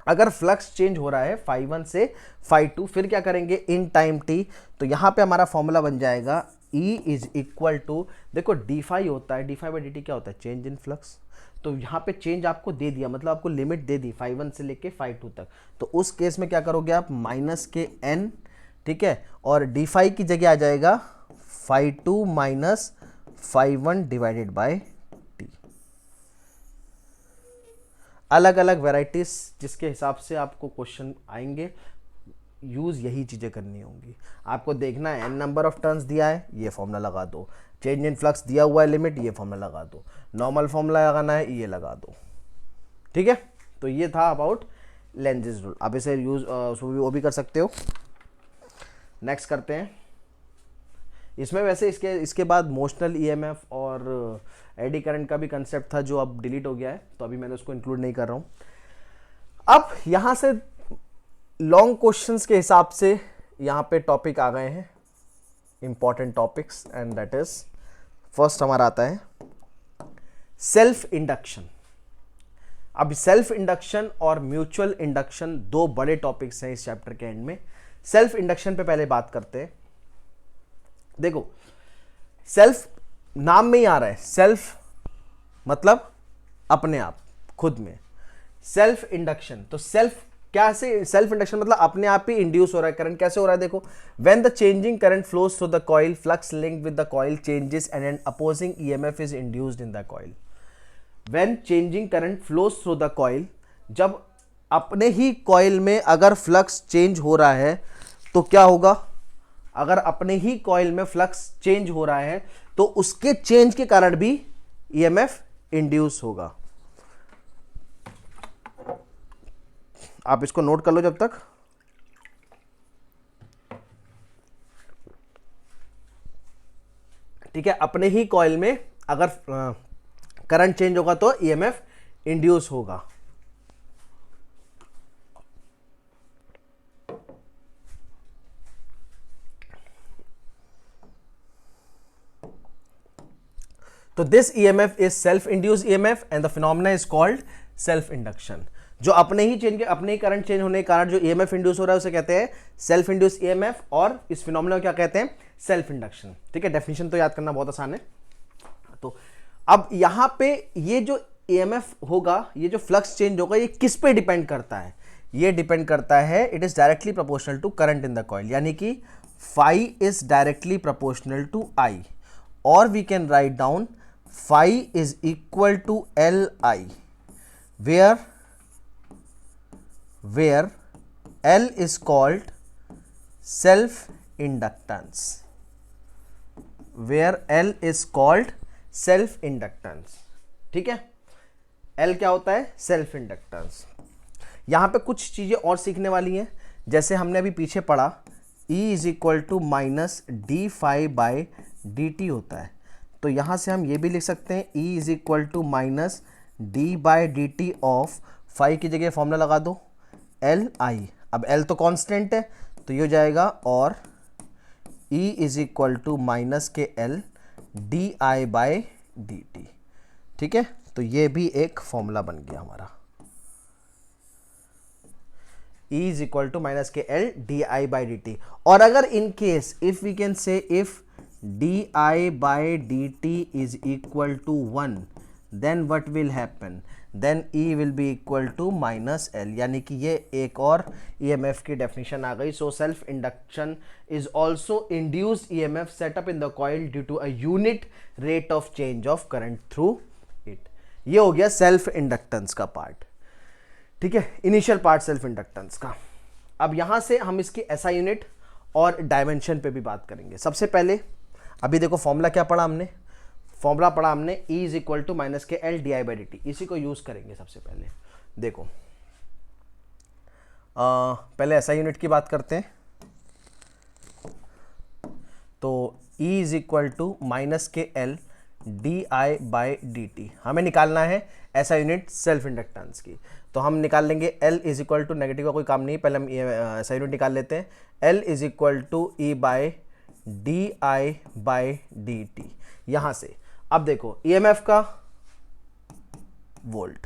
अगर फ्लक्स चेंज हो रहा है φ1 से φ2 फिर क्या करेंगे इन टाइम t, तो यहां पे हमारा फॉर्मूला बन जाएगा E इज इक्वल टू, देखो डी फाई होता है, d phi by d t क्या होता है, चेंज इन फ्लक्स। तो यहाँ पे चेंज आपको दे दिया, मतलब आपको लिमिट दे दी φ1 से लेके φ2 तक, तो उस केस में क्या करोगे आप, माइनस के n, ठीक है, और डी फाई की जगह आ जाएगा φ2 माइनस φ1 डिवाइडेड बाय टी। अलग अलग वेराइटीज जिसके हिसाब से आपको क्वेश्चन आएंगे, यूज यही चीजें करनी होंगी। आपको देखना है n नंबर ऑफ टर्न्स दिया है, ये फॉर्मूला लगा दो, चेंज इन फ्लक्स दिया हुआ है लिमिट, ये फॉर्मूला लगा दो, नॉर्मल फॉर्मूला लगाना है, ये लगा दो। ठीक है, तो ये था अबाउट लेंजेस रूल, आप इसे यूज वो भी कर सकते हो। नेक्स्ट करते हैं, इसमें वैसे इसके बाद मोशनल ईएमएफ और एडी करंट का भी कंसेप्ट था जो अब डिलीट हो गया है, तो अभी मैंने उसको इंक्लूड नहीं कर रहा हूं। अब यहां से लॉन्ग क्वेश्चंस के हिसाब से यहाँ पे टॉपिक आ गए हैं, important topics, and that is first हमारा आता है सेल्फ इंडक्शन। अब सेल्फ इंडक्शन और म्यूचुअल इंडक्शन दो बड़े टॉपिक्स हैं इस चैप्टर के एंड में। सेल्फ इंडक्शन पे पहले बात करते हैं। देखो सेल्फ नाम में ही आ रहा है, सेल्फ मतलब अपने आप, खुद में। सेल्फ इंडक्शन, तो सेल्फ क्या से, सेल्फ इंडक्शन मतलब अपने आप ही इंड्यूस हो रहा है करंट। कैसे हो रहा है, देखो, when the changing current flows through the coil, flux linked with the coil changes and an opposing EMF is induced in the coil. When changing current flows through the coil, जब अपने ही coil में अगर flux change हो रहा है तो क्या होगा, अगर अपने ही कॉइल में फ्लक्स चेंज हो रहा है तो उसके चेंज के कारण भी ईएमएफ इंड्यूस होगा। आप इसको नोट कर लो जब तक। ठीक है, अपने ही कॉइल में अगर करंट चेंज होगा तो ईएमएफ इंड्यूस होगा। तो this EMF is self induced EMF and the phenomena is called self induction. जो अपने ही करंट चेंज होने के कारण जो ईएमएफ इंड्यूस हो रहा है उसे कहते हैं सेल्फ इंड्यूस्ड ईएमएफ, और इस फिनोमेना को क्या कहते हैं, सेल्फ इंडक्शन। ठीक है, डेफिनेशन तो याद करना बहुत आसान है। तो अब यहां पे ये जो ईएमएफ होगा, ये जो फ्लक्स चेंज होगा, ये किस पे डिपेंड करता है, ये डिपेंड करता है, it is directly proportional to current in the coil, यानी कि phi is directly proportional to I, और we can write down phi is equal to L I, where L is called self inductance, where L is called self inductance। ठीक है, L क्या होता है, self inductance. यहां पे कुछ चीजें और सीखने वाली हैं, जैसे हमने अभी पीछे पढ़ा E is equal to minus d phi by d t होता है, तो यहां से हम ये भी लिख सकते हैं E is equal to minus d by d t of phi की जगह फॉर्मूला लगा दो एल आई। अब एल तो कांस्टेंट है तो ये हो जाएगा, और E is equal to minus k L d I by d t. ठीक है, तो ये भी एक फॉर्मूला बन गया हमारा, E is equal to minus k L d I by d t. और अगर in case if we can say if d I by d t is equal to 1, then what will happen, then E will be equal to minus L, यानी कि ये एक और EMF की definition आ गई। So self induction is also induced EMF setup in the coil due to a unit rate of change of current through it. ये हो गया सेल्फ इंडक्टेंस का पार्ट। ठीक है, इनिशियल पार्ट सेल्फ इंडक्टेंस का। अब यहां से हम इसकी SI यूनिट और डायमेंशन पे भी बात करेंगे। सबसे पहले अभी देखो फॉर्मूला क्या पढ़ा हमने, फॉर्मूला पढ़ा हमने E is equal to minus k L d I by d t. इसी को यूज करेंगे सबसे पहले। देखो पहले SI यूनिट की बात करते हैं। तो E is equal to minus k L d I by d t हमें निकालना है SI यूनिट सेल्फ इंडक्टेंस की। तो हम निकाल लेंगे L is equal to, negative का कोई काम नहीं, पहले हम SI यूनिट निकाल लेते हैं। L is equal to E by d I by d t. यहां से अब देखो EMF का volt,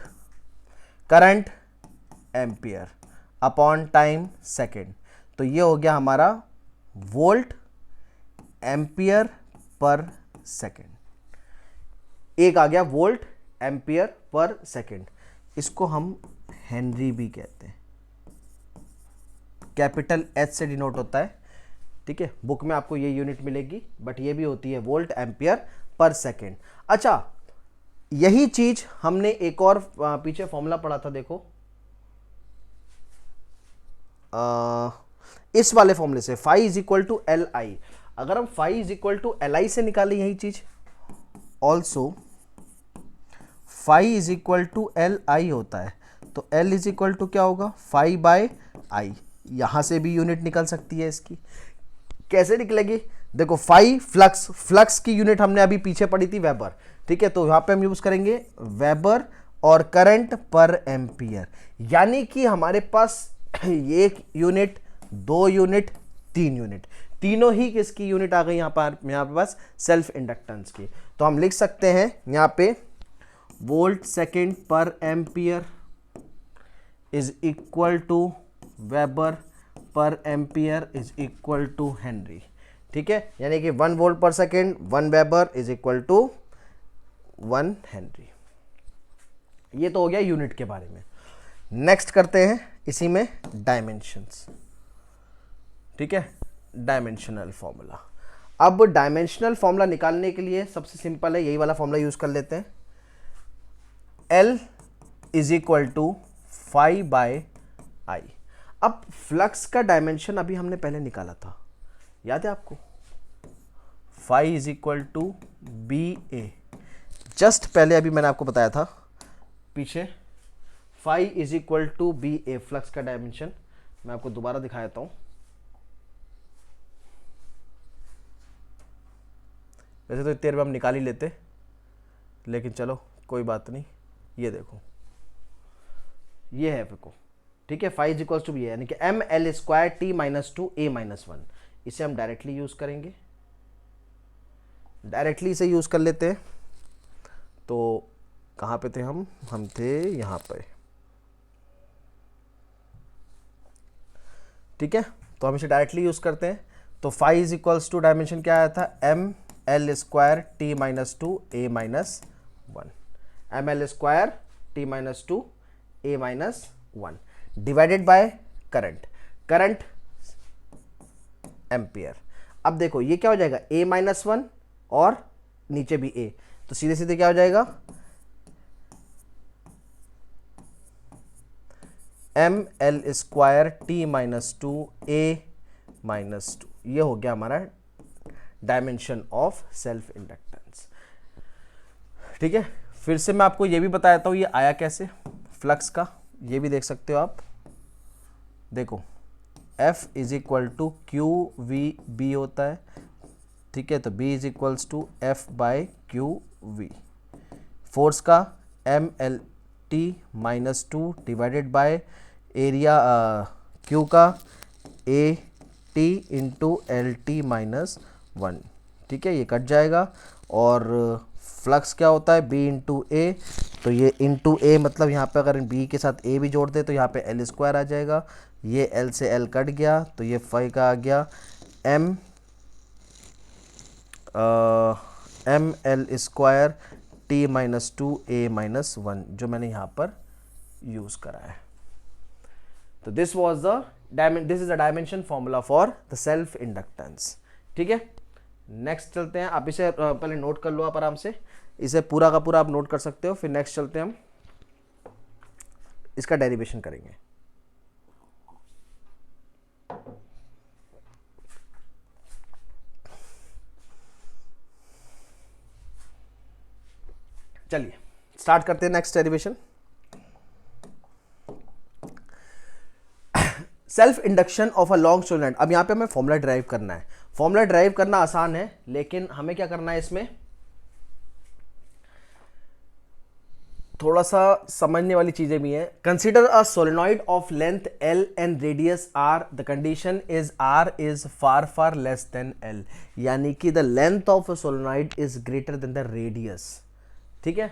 current ampere upon time second, तो ये हो गया हमारा वोल्ट एम्पियर पर सेकेंड। एक आ गया वोल्ट एम्पियर पर सेकेंड, इसको हम हेनरी भी कहते हैं, कैपिटल H से डिनोट होता है। ठीक है, बुक में आपको ये यूनिट मिलेगी, बट ये भी होती है वोल्ट एम्पियर पर सेकेंड। अच्छा, यही चीज हमने एक और पीछे फॉर्मूला पढ़ा था, देखो इस वाले फॉर्मूले से phi is equal to L I. अगर हम phi is equal to L I से निकालें यही चीज, also phi is equal to L I होता है, तो एल इज इक्वल टू क्या होगा, फाई बाय आई। यहां से भी यूनिट निकल सकती है इसकी। कैसे निकलेगी, देखो फाई फ्लक्स, फ्लक्स की यूनिट हमने अभी पीछे पढ़ी थी वेबर। ठीक है, तो यहां पे हम यूज करेंगे वेबर और करंट पर एम्पियर, यानी कि हमारे पास एक यूनिट, दो यूनिट, तीन यूनिट, तीनों ही किसकी यूनिट आ गई यहाँ पे बस सेल्फ इंडक्टेंस की। तो हम लिख सकते हैं यहाँ पे volt second per ampere is equal to weber per ampere is equal to henry. ठीक है, यानी कि 1 volt per second 1 weber is equal to 1 henry. ये तो हो गया यूनिट के बारे में। नेक्स्ट करते हैं इसी में डायमेंशंस। ठीक है, डायमेंशनल फॉर्मूला। अब डायमेंशनल फॉर्मूला निकालने के लिए सबसे सिंपल है, यही वाला फॉर्मूला यूज कर लेते हैं। L is equal to phi by I. अब फ्लक्स का डायमेंशन अभी हमने पहले निकाला था, याद है आपको, phi is equal to B A. Just पहले अभी मैंने आपको बताया था पीछे, phi is equal to B A, flux का डायमेंशन। मैं आपको दोबारा दिखा देता हूं। वैसे तो इतनी देर में हम निकाल ही लेते, लेकिन चलो कोई बात नहीं। ये देखो, ये है आपको। ठीक है, फाइव इक्वल टू बी है, यानी कि M L square T minus two A minus one. इसे हम डायरेक्टली यूज करेंगे, डायरेक्टली इसे यूज कर लेते हैं। तो कहाँ पे थे हम थे यहाँ पे। ठीक है, तो हम इसे डायरेक्टली यूज करते हैं। तो phi is equals to dimension क्या आया था, M L square T minus two A minus one, M L square T minus two A minus one divided by current, current ampere. अब देखो ये क्या हो जाएगा, ए माइनस वन और नीचे भी ए, तो सीधे सीधे क्या हो जाएगा, M L square T minus two A minus two. ये हो गया हमारा डायमेंशन ऑफ सेल्फ इंडक्टेंस। ठीक है, फिर से मैं आपको ये भी बताया था ये आया कैसे फ्लक्स का, ये भी देख सकते हो आप। देखो F is equal to q v B होता है। ठीक है, तो B is equals to F by q v. Force का M L T minus two divided by area Q का A T into L T minus 1, ठीक है, ये कट जाएगा। और फ्लक्स क्या होता है, बी इंटू ए, तो ये इंटू ए मतलब यहाँ पे अगर बी के साथ ए भी जोड़ दे तो यहाँ पे एल स्क्वायर आ जाएगा, ये एल से एल कट गया तो ये फाइव का आ गया M L square T minus 2 A minus 1, जो मैंने यहाँ पर यूज़ करा है। तो this is the dimension formula for the self inductance, ठीक है। नेक्स्ट चलते हैं, आप इसे पहले नोट कर लो आप आराम से, इसे पूरा का पूरा आप नोट कर सकते हो, फिर नेक्स्ट चलते हैं हम इसका डेरिवेशन करेंगे। चलिए स्टार्ट करते हैं next derivation. Self induction of a long solenoid. अब यहां पे हमें फॉर्मूला ड्राइव करना है। फॉर्मूला ड्राइव करना आसान है, लेकिन हमें क्या करना है, इसमें थोड़ा सा समझने वाली चीजें भी हैं। Consider a solenoid of length l and radius r, the condition is r is far far less than l, यानी कि the length of a solenoid is greater than the radius, ठीक है।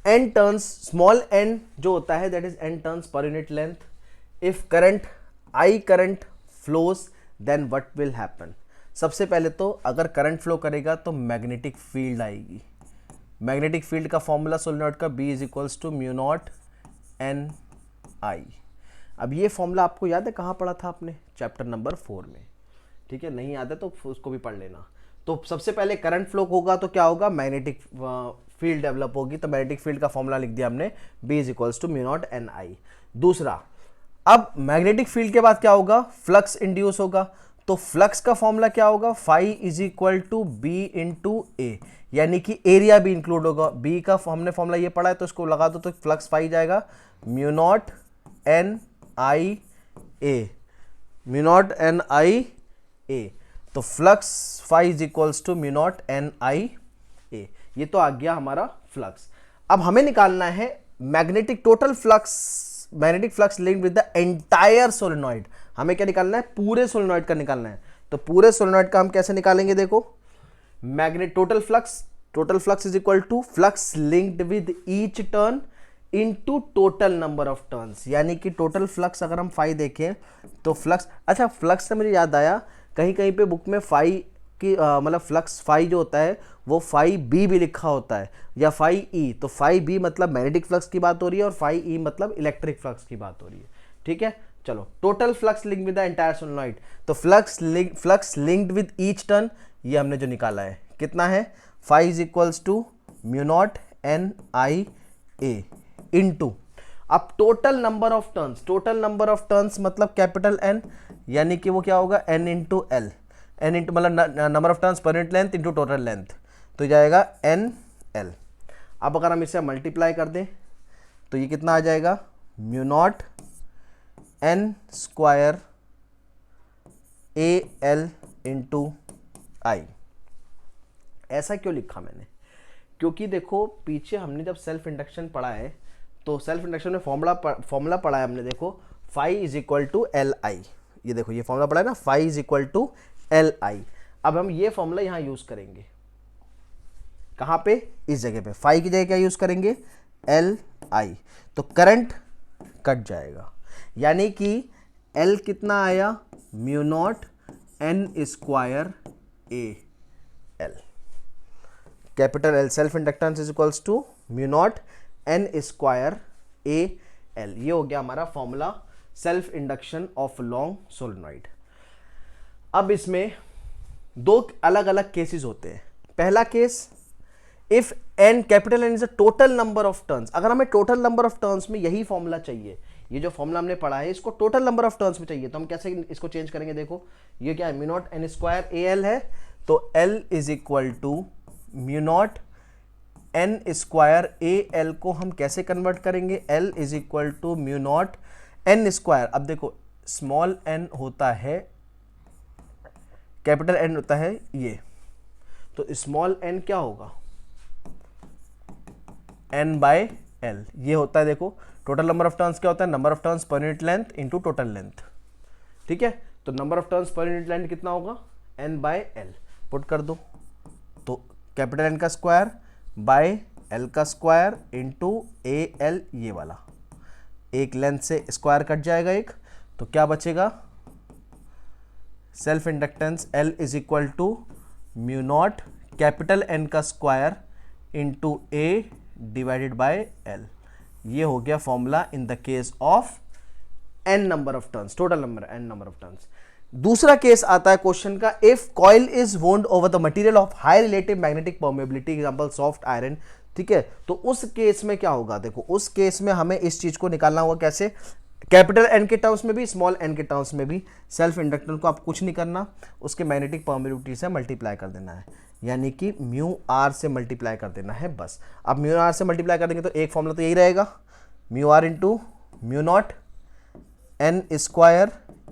एन टर्न्स, स्मॉल एन जो होता है that is n turns per unit length. If current I current flows then what will happen. सबसे पहले तो अगर करंट फ्लो करेगा तो मैग्नेटिक फील्ड आएगी। मैग्नेटिक फील्ड का फॉर्मूला सोलेनोइड का B is equals to mu naught n I. अब ये फॉर्मूला आपको याद है कहाँ पढ़ा था आपने, चैप्टर नंबर 4 में, ठीक है। नहीं याद है तो उसको भी पढ़ लेना। तो सबसे पहले करंट फ्लो होगा तो क्या होगा, मैग्नेटिक फील्ड डेवलप होगी, तो मैग्नेटिक फील्ड का फॉर्मूला लिख दिया हमने, B is equals to mu naught n I. दूसरा, अब मैग्नेटिक फील्ड के बाद क्या होगा, फ्लक्स इंड्यूस होगा, तो फ्लक्स का फॉर्मूला क्या होगा, phi is equal to B into A, यानी कि एरिया भी इंक्लूड होगा। बी का हमने फॉर्मूला ये पढ़ा है तो इसको लगा दो तो फ्लक्स फाई जाएगा mu naught n I A, mu naught n I A, तो flux phi is equals to mu naught n I A. ये तो आ गया हमारा फ्लक्स। अब हमें निकालना है magnetic total flux, magnetic flux linked with the entire solenoid. हमें क्या निकालना है, पूरे सोलेनोइड का निकालना है। तो पूरे सोलेनोइड का हम कैसे निकालेंगे, देखो, magnet total flux is equal to flux linked with each turn into total number of turns, यानी कि टोटल फ्लक्स अगर हम फाई देखें तो फ्लक्स, अच्छा फ्लक्स से मुझे याद आया, कहीं कहीं पे बुक में फाई की मतलब फ्लक्स फाई जो होता है वो फाई बी भी लिखा होता है या फाई ई, तो फाई बी मतलब मैग्नेटिक फ्लक्स की बात हो रही है और फाई ई मतलब इलेक्ट्रिक फ्लक्स की बात हो रही है, ठीक है। चलो, total flux linked with the entire solenoid, तो flux linked with each turn, ये हमने जो निकाला है कितना है, phi is equals to mu naught n I A into, अब टोटल नंबर ऑफ टर्न्स मतलब कैपिटल एन, यानी कि वो क्या होगा, n into l, n into मतलब number of turns per unit length into total length, तो जाएगा एन एल। अब अगर हम इसे मल्टीप्लाई कर दें तो ये कितना आ जाएगा, mu naught n square A l into I. ऐसा क्यों लिखा मैंने, क्योंकि देखो पीछे हमने जब सेल्फ इंडक्शन पढ़ा है तो सेल्फ इंडक्शन में फॉर्मूला पढ़ा है हमने, देखो phi is equal to L I, ये देखो ये फॉर्मूला पढ़ा है ना, phi is equal to L I. अब हम ये फॉर्मूला यहां यूज करेंगे, कहां पे, इस जगह पे, फाई की जगह क्या यूज करेंगे, एल आई, तो करंट कट जाएगा, यानी कि एल कितना आया, mu naught n square A l, capital L self inductance is equals to mu naught n square A l. ये हो गया हमारा formula self induction of long solenoid. अब इसमें दो अलग अलग केसेस होते हैं। पहला case, if n capital N is a total number of turns, अगर हमें टोटल नंबर ऑफ टर्न्स में यही फॉर्मूला चाहिए, ये जो फॉर्मूला हमने पढ़ा है इसको टोटल नंबर ऑफ टर्न्स में चाहिए, तो हम कैसे इसको चेंज करेंगे, देखो ये क्या है, mu naught n square A l है, तो L is equal to mu naught n square A l को हम कैसे कन्वर्ट करेंगे, L is equal to mu naught n square. अब देखो स्मॉल एन होता है, कैपिटल एन होता है ये, तो स्मॉल एन क्या होगा, एन बाय एल, ये होता है, देखो टोटल नंबर ऑफ टर्न्स क्या होता है, number of turns per unit length into total length, ठीक है। तो number of turns per unit length कितना होगा, n/l पुट कर दो, तो कैपिटल N का स्क्वायर बाय L का स्क्वायर इंटू AL, ये वाला एक लेंथ से स्क्वायर कट जाएगा एक, तो क्या बचेगा, self inductance L is equal to mu naught capital N का square into A divided by L। ये हो गया formula in the case of n number of turns, total number n number of turns. दूसरा case आता है question का, if coil is wound over the material of high relative magnetic permeability, example soft iron, ठीक है। तो उस case में क्या होगा, देखो उस केस में हमें इस चीज को निकालना होगा कैसे, कैपिटल N के टर्म्स में भी स्मॉल n के टर्म्स में भी सेल्फ इंडक्टेंस को आप कुछ नहीं करना, उसके मैग्नेटिक परमेबिलिटी से मल्टीप्लाई कर देना है, यानी कि म्यू आर से मल्टीप्लाई कर देना है बस। अब म्यू आर से मल्टीप्लाई कर देंगे तो एक फॉर्मूला तो यही रहेगा, mu r into mu naught n square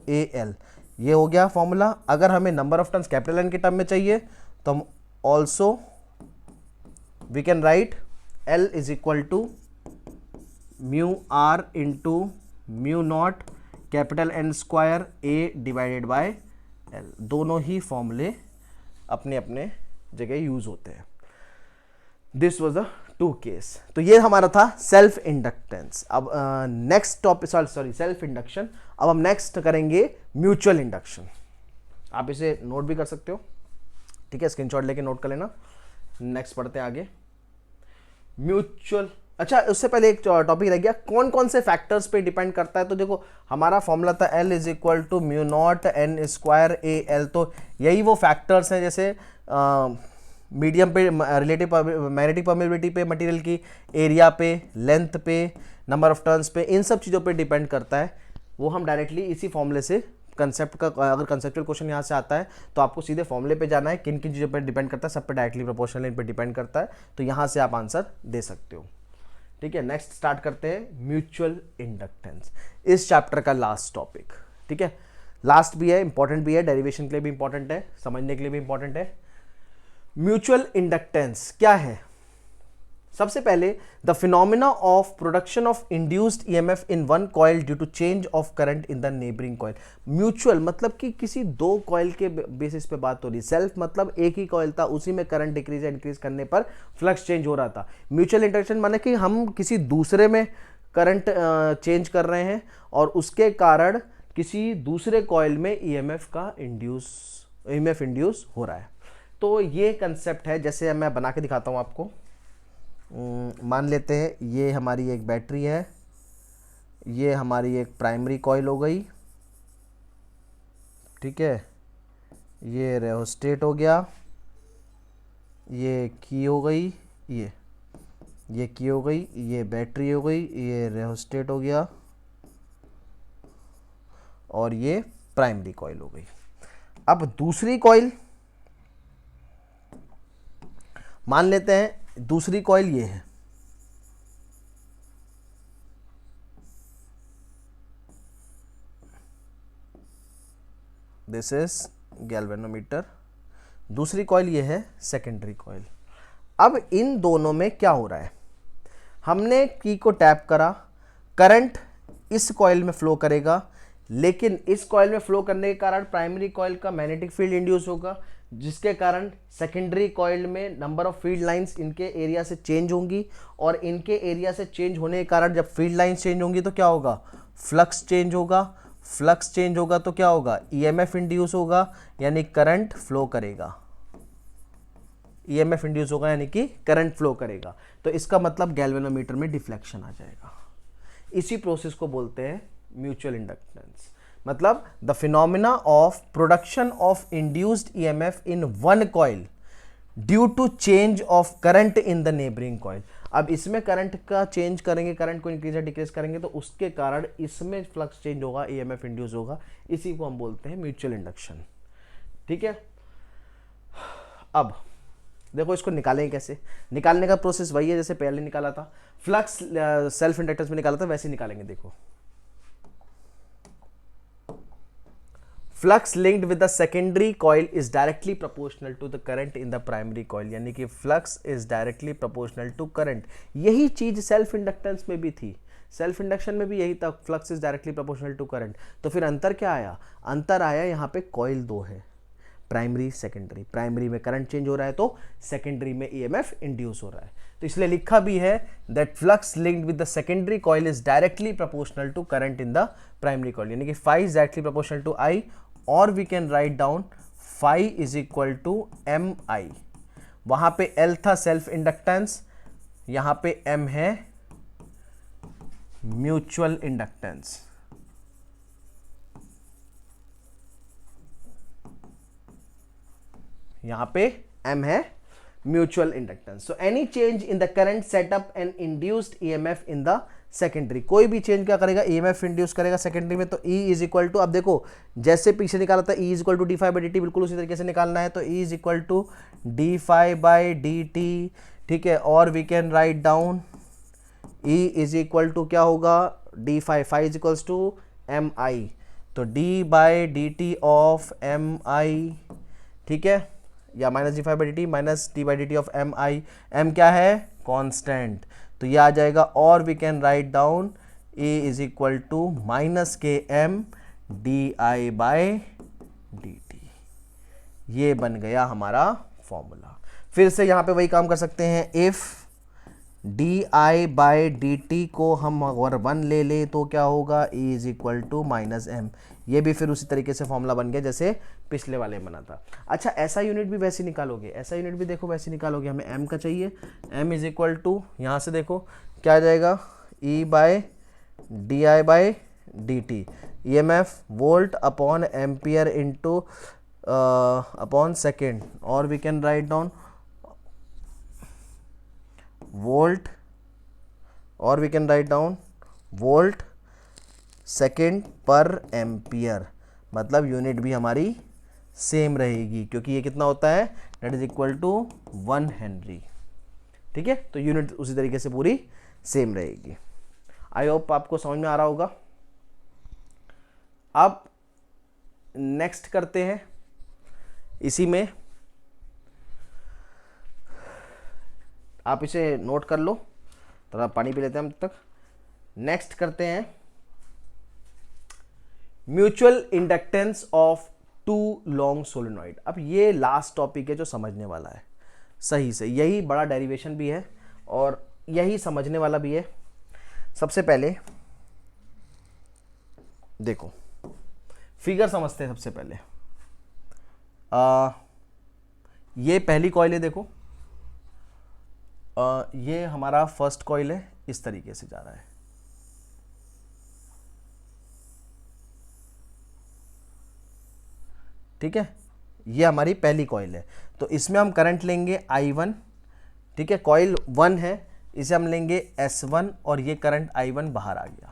AL, ये हो गया फॉर्मूला। अगर हमें number of turns capital N के टर्म में चाहिए तो हम also we can write L is equal to mu r into mu naught capital N square A divided by L। दोनों ही फॉर्मूले अपने अपने जगह यूज होते हैं। This was the two case. तो ये हमारा था सेल्फ इंडक्टेंस। अब next topic, sorry self induction. अब हम नेक्स्ट करेंगे म्यूचुअल इंडक्शन। आप इसे नोट भी कर सकते हो, ठीक है, स्क्रीनशॉट लेके नोट कर लेना। नेक्स्ट पढ़ते हैं आगे म्यूचुअल। अच्छा, उससे पहले एक टॉपिक रह गया, कौन कौन से फैक्टर्स पे डिपेंड करता है। तो देखो हमारा फॉर्मूला था L is equal to mu naught N square AL। तो यही वो फैक्टर्स हैं जैसे मीडियम पे रिलेटिव मैग्नेटिक परमेबिलिटी पे, मटेरियल की एरिया पे, लेंथ पे, नंबर ऑफ टर्न्स पे, इन सब चीज़ों पे डिपेंड करता है। वो हम डायरेक्टली इसी फॉर्मूले से कंसेप्ट का, अगर कंसेप्चुअल क्वेश्चन यहाँ से आता है तो आपको सीधे फॉर्मूले पे जाना है, किन किन चीज़ों पे डिपेंड करता है, सब पे डायरेक्टली प्रोपोर्शनल इन पे डिपेंड करता है। तो यहाँ से आप आंसर दे सकते हो, ठीक है। नेक्स्ट स्टार्ट करते हैं म्यूचुअल इंडक्टेंस, इस चैप्टर का लास्ट टॉपिक, ठीक है। लास्ट भी है, इंपॉर्टेंट भी है, डेरिवेशन के लिए भी इंपॉर्टेंट है, समझने के लिए भी इंपॉर्टेंट है। म्यूचुअल इंडक्टेंस क्या है। सबसे पहले the phenomena of production of induced EMF in one coil due to change of current in the neighbouring coil. Mutual मतलब कि किसी दो कॉइल के बेसिस पे बात हो रही। सेल्फ मतलब एक ही कॉइल था, उसी में करंट डिक्रीज या इंक्रीज करने पर फ्लक्स चेंज हो रहा था। म्यूचुअल इंडक्शन माने कि हम किसी दूसरे में करंट चेंज कर रहे हैं और उसके कारण किसी दूसरे कॉइल में ईएमएफ इंड्यूस हो रहा है। तो ये कंसेप्ट है, जैसे मैं बना के दिखाता हूँ आपको। मान लेते हैं ये हमारी एक बैटरी है, ये हमारी एक प्राइमरी कॉइल हो गई, ठीक है, ये रेहोस्टेट हो गया, ये की हो गई, ये की हो गई, ये बैटरी हो गई, ये रेहोस्टेट हो गया और ये प्राइमरी कॉइल हो गई। अब दूसरी कॉइल मान लेते हैं, दूसरी कॉइल ये है, दिस इज गैल्वेनोमीटर। दूसरी कॉइल ये है सेकेंडरी कॉइल। अब इन दोनों में क्या हो रहा है, हमने की को टैप करा, करंट इस कॉइल में फ्लो करेगा, लेकिन इस कॉइल में फ्लो करने के कारण प्राइमरी कॉइल का मैग्नेटिक फील्ड इंड्यूस होगा, जिसके कारण सेकेंडरी कॉइल में नंबर ऑफ फील्ड लाइंस इनके एरिया से चेंज होंगी, और इनके एरिया से चेंज होने के कारण जब फील्ड लाइंस चेंज होंगी तो क्या होगा, फ्लक्स चेंज होगा। फ्लक्स चेंज होगा तो क्या होगा, ईएमएफ इंड्यूस होगा, यानी करंट फ्लो करेगा। ईएमएफ इंड्यूस होगा यानी कि करंट फ्लो करेगा। तो इसका मतलब गैल्वेनोमीटर में डिफ्लेक्शन आ जाएगा। इसी प्रोसेस को बोलते हैं म्यूचुअल इंडक्टेंस। मतलब the phenomena of production of induced EMF in one coil due to change of current in the neighbouring coil. अब इसमें करंट का चेंज करेंगे, करंट को इंक्रीज या डिक्रीज करेंगे तो उसके कारण इसमें फ्लक्स चेंज होगा, ईएमएफ इंड्यूस होगा। इसी को हम बोलते हैं म्यूचुअल इंडक्शन, ठीक है। अब देखो इसको निकालेंगे कैसे। निकालने का प्रोसेस वही है जैसे पहले निकाला था, फ्लक्स सेल्फ इंडक्टेंस में निकाला था, वैसे निकालेंगे। देखो flux linked with the secondary coil is directly proportional to the current in the primary coil, यानी कि flux is directly proportional to current. यही चीज सेल्फ इंडक्टेंस में भी थी। सेल्फ इंडक्शन में भी यही था, flux is directly proportional to current. तो फिर अंतर क्या आया, अंतर आया यहाँ पे कॉइल 2 है, प्राइमरी सेकेंडरी, प्राइमरी में करंट चेंज हो रहा है तो सेकेंडरी में ईएमएफ इंड्यूस हो रहा है। तो इसलिए लिखा भी है that flux linked with the secondary coil is directly proportional to current in the primary coil, यानी कि phi is directly proportional to I, और we can write down phi is equal to M I. वहां पे L था self inductance, यहां पे M है mutual inductance. यहां पे M है mutual inductance. So any change in the current setup and induced EMF in the secondary, कोई भी चेंज क्या करेगा, ईएमएफ इंड्यूस करेगा सेकेंडरी में। तो E इज इक्वल टू, अब देखो जैसे पीछे निकाला था E is equal to d phi by d t, बिल्कुल उसी तरीके से निकालना है। तो E is equal to d phi by d t, ठीक है, और we can write down E is equal to क्या होगा, d phi, phi is equals to M I, तो d by d t of M I, ठीक है, या minus d phi by d t minus d by d t of M I. M क्या है, constant, तो ये आ जाएगा। और we can write down E is equal to minus k M d I by d t, ये बन गया हमारा फॉर्मूला। फिर से यहाँ पे वही काम कर सकते हैं, if d I by d T को हम अगर 1 ले ले तो क्या होगा, E is equal to minus M. ये भी फिर उसी तरीके से फॉर्मूला बन गया जैसे पिछले वाले में बना था। अच्छा ऐसा यूनिट भी वैसे निकालोगे, ऐसा यूनिट भी देखो वैसे निकालोगे, हमें M का चाहिए, M इज इक्वल टू यहाँ से देखो क्या आ जाएगा, E by d I by d t, E M F volt upon ampere into upon second, और we can write down volt, और we can write down volt second per ampere, मतलब unit भी हमारी सेम रहेगी क्योंकि ये कितना होता है, that is equal to 1 henry, ठीक है। तो यूनिट उसी तरीके से पूरी सेम रहेगी। आई होप आपको समझ में आ रहा होगा। अब नेक्स्ट करते हैं, इसी में आप इसे नोट कर लो, थोड़ा पानी पी लेते हैं हम तब तक। नेक्स्ट करते हैं mutual inductance of two long solenoid. अब ये लास्ट टॉपिक है जो समझने वाला है सही से, यही बड़ा डेरिवेशन भी है और यही समझने वाला भी है। सबसे पहले देखो फिगर समझते हैं। सबसे पहले ये पहली कॉइल है, देखो ये हमारा फर्स्ट कॉइल है, इस तरीके से जा रहा है, ठीक है। ये हमारी पहली कॉइल है, तो इसमें हम करंट लेंगे I1, ठीक है। कॉइल 1 है, इसे हम लेंगे S1 और ये करंट I1 बाहर आ गया।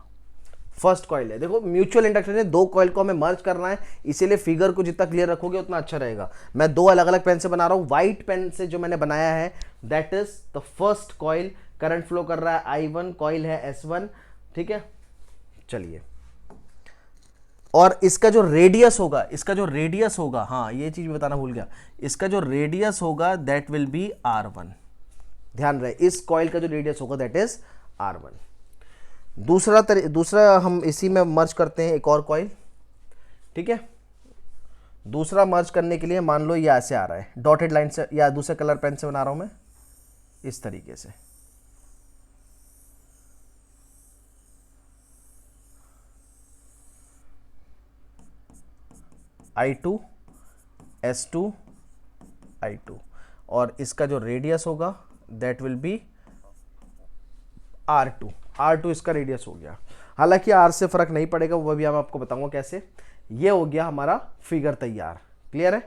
फर्स्ट कॉइल है, देखो म्यूचुअल इंडक्टेंस है, दो कॉइल को हमें मर्ज करना है, इसीलिए फिगर को जितना क्लियर रखोगे उतना अच्छा रहेगा। मैं दो अलग अलग पेन से बना रहा हूं, व्हाइट पेन से जो मैंने बनाया है that is the first coil, current flow कर रहा है I1, कॉइल है S1, ठीक है। चलिए, और इसका जो रेडियस होगा, इसका जो रेडियस होगा, हाँ ये चीज बताना भूल गया, इसका जो रेडियस होगा दैट विल बी R1। ध्यान रहे, इस कॉइल का जो रेडियस होगा दैट इज R1। दूसरा हम इसी में मर्ज करते हैं एक और कॉइल, ठीक है। दूसरा मर्ज करने के लिए मान लो ये ऐसे आ रहा है, डॉटेड लाइन से या दूसरे कलर पेन से बना रहा हूं मैं, इस तरीके से। I2 S2 I2, और इसका जो रेडियस होगा दैट विल बी R2 इसका रेडियस हो गया। हालांकि R से फर्क नहीं पड़ेगा, वो भी मैं आपको बताऊंगा कैसे। ये हो गया हमारा फिगर तैयार, क्लियर है।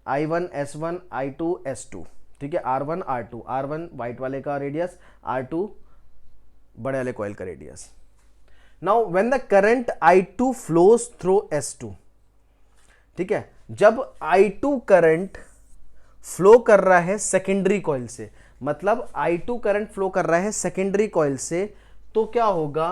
I1 S1 I2 S2, ठीक है। R1 R2, R1 वाइट वाले का रेडियस, R2 बड़े वाले कॉइल का radius. Now when the current I2 flows through S2, ठीक है, जब I2 करंट फ्लो कर रहा है सेकेंडरी कॉइल से, मतलब I2 करंट फ्लो कर रहा है सेकेंडरी कॉइल से, तो क्या होगा,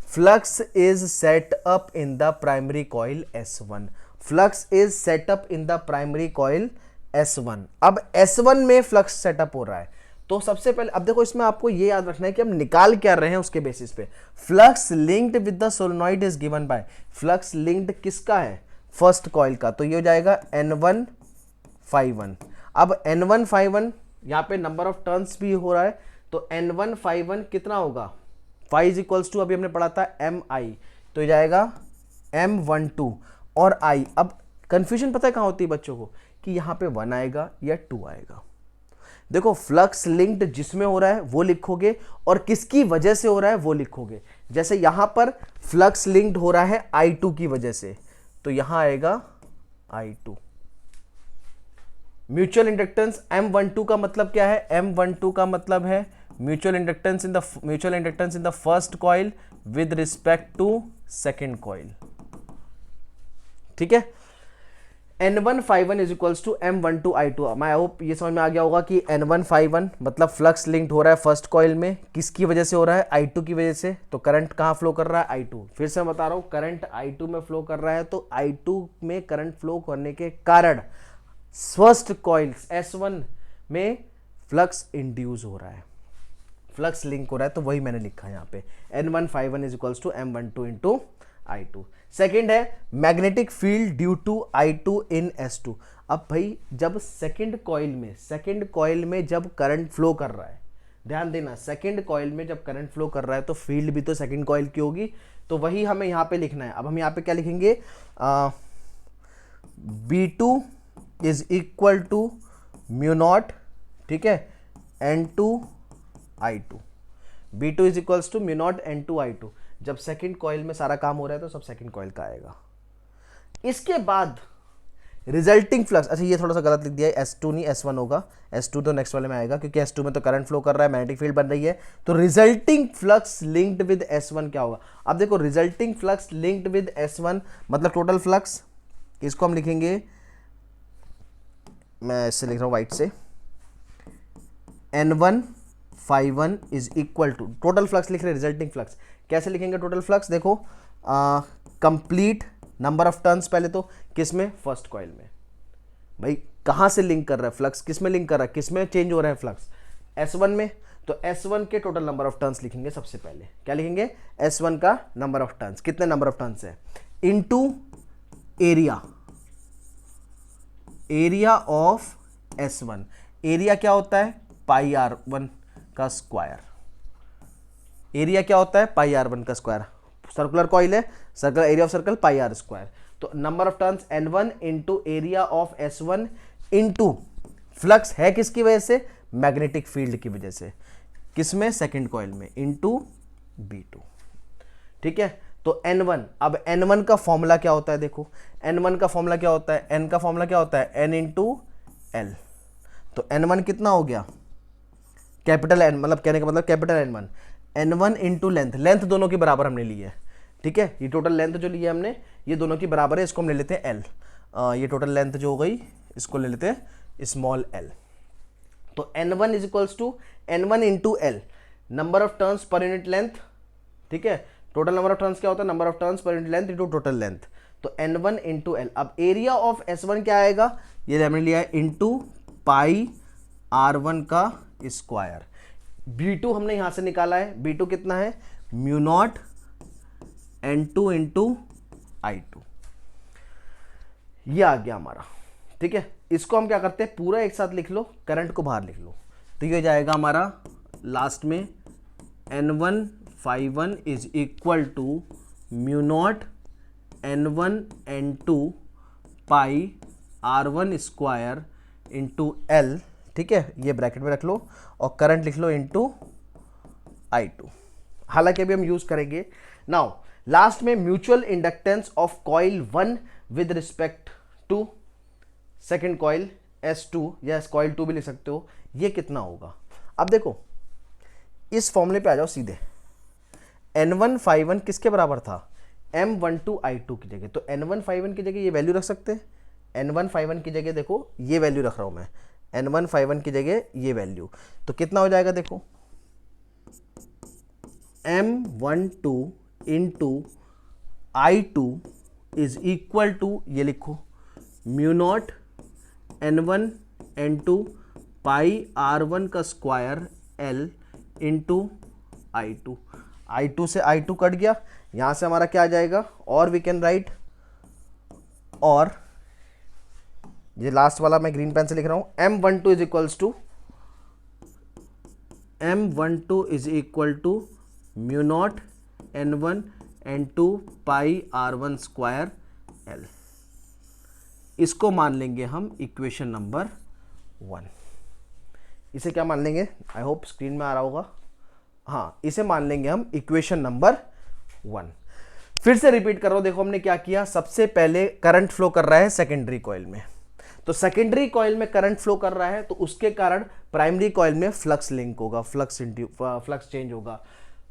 flux is set up in the primary coil S1। Flux is set up in the primary coil S1। अब S1 में फ्लक्स सेटअप हो रहा है, तो सबसे पहले अब देखो इसमें आपको ये याद रखना है कि हम निकाल क्या रहे हैं उसके बेसिस पे। Flux linked with the solenoid is given by, flux linked किसका है, फर्स्ट कॉइल का, तो ये हो जाएगा N151। अब N151 यहाँ पे नंबर ऑफ टर्न्स भी हो रहा है, तो N151 कितना होगा, फाई इज इक्वल्स टू, अभी हमने पढ़ा था Mi, तो ये जाएगा M12 और I। अब कंफ्यूजन पता है कहाँ होती है बच्चों को, कि यहाँ पे 1 आएगा या 2 आएगा। देखो फ्लक्स लिंक्ड जिसमें हो रहा है वो लिखोगे और किसकी वजह से हो रहा है वो लिखोगे। जैसे यहां पर फ्लक्स लिंक्ड हो रहा है I2 की वजह से, तो यहां आएगा I2। म्यूचुअल इंडक्टेंस M12 का मतलब क्या है, M12 का मतलब है mutual inductance in the first coil with respect to second coil. ठीक है, N151 is equals to M12I2। मैं होप ये समझ में आ गया होगा कि N151 मतलब फ्लक्स लिंक्ड हो रहा है फर्स्ट कॉइल में, किसकी वजह से हो रहा है, I2 की वजह से। तो करंट कहाँ फ्लो कर रहा है, I2। फिर से मैं बता रहा हूँ, करंट I2 में फ्लो कर रहा है, तो I2 में करंट फ्लो करने के कारण फर्स्ट कॉइल S1 में फ्लक्स इंड्यूस हो रहा है, फ्लक्स लिंक हो रहा है, तो वही मैंने लिखा है यहाँ पे N151 is equals to M12 into I2। Second है magnetic field due to I2 in S2। अब भाई जब सेकेंड कॉइल में जब करंट फ्लो कर रहा है, ध्यान देना, सेकेंड कॉइल में जब करंट फ्लो कर रहा है तो फील्ड भी तो सेकेंड कॉइल की होगी, तो वही हमें यहाँ पे लिखना है। अब हम यहाँ पे क्या लिखेंगे, B2 is equal to mu naught, ठीक है, N2I2। B2 is equals to mu naught N2I2। जब सेकंड कॉइल में सारा काम हो रहा है तो सब सेकंड कॉइल का आएगा। इसके बाद रिजल्टिंग फ्लक्स, अच्छा ये थोड़ा सा गलत लिख दिया है, S2 नहीं S1 होगा, S2 तो नेक्स्ट वाले में आएगा क्योंकि S2 में तो करंट फ्लो कर रहा है, मैग्नेटिक फील्ड बन रही है, तो resulting flux linked with S1 क्या होगा। अब देखो resulting flux linked with S1 मतलब टोटल फ्लक्स, इसको हम लिखेंगे, मैं इससे लिख रहा हूँ वाइट से, N151 is equal to, total flux लिख रहे हैं, रिजल्टिंग फ्लक्स कैसे लिखेंगे टोटल फ्लक्स, देखो कंप्लीट नंबर ऑफ टर्न्स, पहले तो किस में, फर्स्ट कॉइल में। भाई कहां से लिंक कर रहा है फ्लक्स, किस में लिंक कर रहा है, किस में चेंज हो रहा है फ्लक्स, S1 में, तो S1 के टोटल नंबर ऑफ टर्न्स लिखेंगे। सबसे पहले क्या लिखेंगे, S1 का नंबर ऑफ टर्न्स, कितने नंबर ऑफ टर्न्स है, into area of S1। Area क्या होता है, पाई R1 का स्क्वायर। एरिया क्या होता है, पाई R1 का स्क्वायर। सर्कुलर कॉइल है, circular area of circle pi R square. तो number of turns N1 into area of S1 into flux है किसकी वजह से, मैग्नेटिक फील्ड की वजह से, किसमें, सेकंड कॉइल में, इंटू B2। ठीक है, तो N1, अब N1 का फॉर्मूला क्या होता है, देखो N1 का फॉर्मूला क्या होता है, N का फॉर्मूला क्या होता है, N इंटू L। तो N1 कितना हो गया, कैपिटल N, मतलब कहने का मतलब capital N1, N1 into length, length दोनों की बराबर हमने ली है। ठीक है, ये टोटल लेंथ जो ली है हमने, ये दोनों की बराबर है, इसको हम ले लेते हैं L। ये टोटल लेंथ जो हो गई, इसको ले लेते हैं स्मॉल l। तो N1 is equals to N1 into L, number of turns per unit length. ठीक है, टोटल नंबर ऑफ टर्न्स क्या होता है, number of turns per unit length into total length, तो N1 इंटू L। अब area of S1 क्या आएगा, ये हमने लिया है इंटू पाई R1 का स्क्वायर। B2 हमने यहां से निकाला है, B2 कितना है, mu not N2 into I2, ये आ गया हमारा। ठीक है, इसको हम क्या करते हैं, पूरा एक साथ लिख लो, करंट को बाहर लिख लो, तो ये जाएगा हमारा लास्ट में N151 is equal to mu naught N1 N2 pi R1 square into L। ठीक है, ये ब्रैकेट में रख लो और करंट लिख लो इंटू I2। हालांकि अभी हम यूज करेंगे नाउ लास्ट में mutual inductance of coil 1 with respect to second coil S2 या कॉइल 2 भी लिख सकते हो, ये कितना होगा। अब देखो इस फॉर्मूले पे आ जाओ सीधे, N151 किसके बराबर था, M12I2 की जगह, तो N151 की जगह ये वैल्यू रख सकते हैं, N151 की जगह देखो ये वैल्यू रख रहा हूं मैं, N151 की जगह ये वैल्यू, तो कितना हो जाएगा, देखो M12 into I2 is equal to, ये लिखो mu naught N1 N2 pi R1 का square L into I2। I2 से I2 कट गया, यहां से हमारा क्या आ जाएगा, और वी कैन राइट, और ये लास्ट वाला मैं ग्रीन पेन से लिख रहा हूं, M12 is equal to mu naught N1 N2 pi R1 square L। इसको मान लेंगे हम इक्वेशन नंबर 1। इसे क्या मान लेंगे, आई होप स्क्रीन में आ रहा होगा, हाँ, इसे मान लेंगे हम इक्वेशन नंबर 1। फिर से रिपीट कर रहा हूं, देखो हमने क्या किया, सबसे पहले करंट फ्लो कर रहा है सेकेंडरी कॉइल में, तो सेकेंडरी कॉइल में करंट फ्लो कर रहा है तो उसके कारण प्राइमरी कॉइल में फ्लक्स लिंक होगा, फ्लक्स चेंज होगा,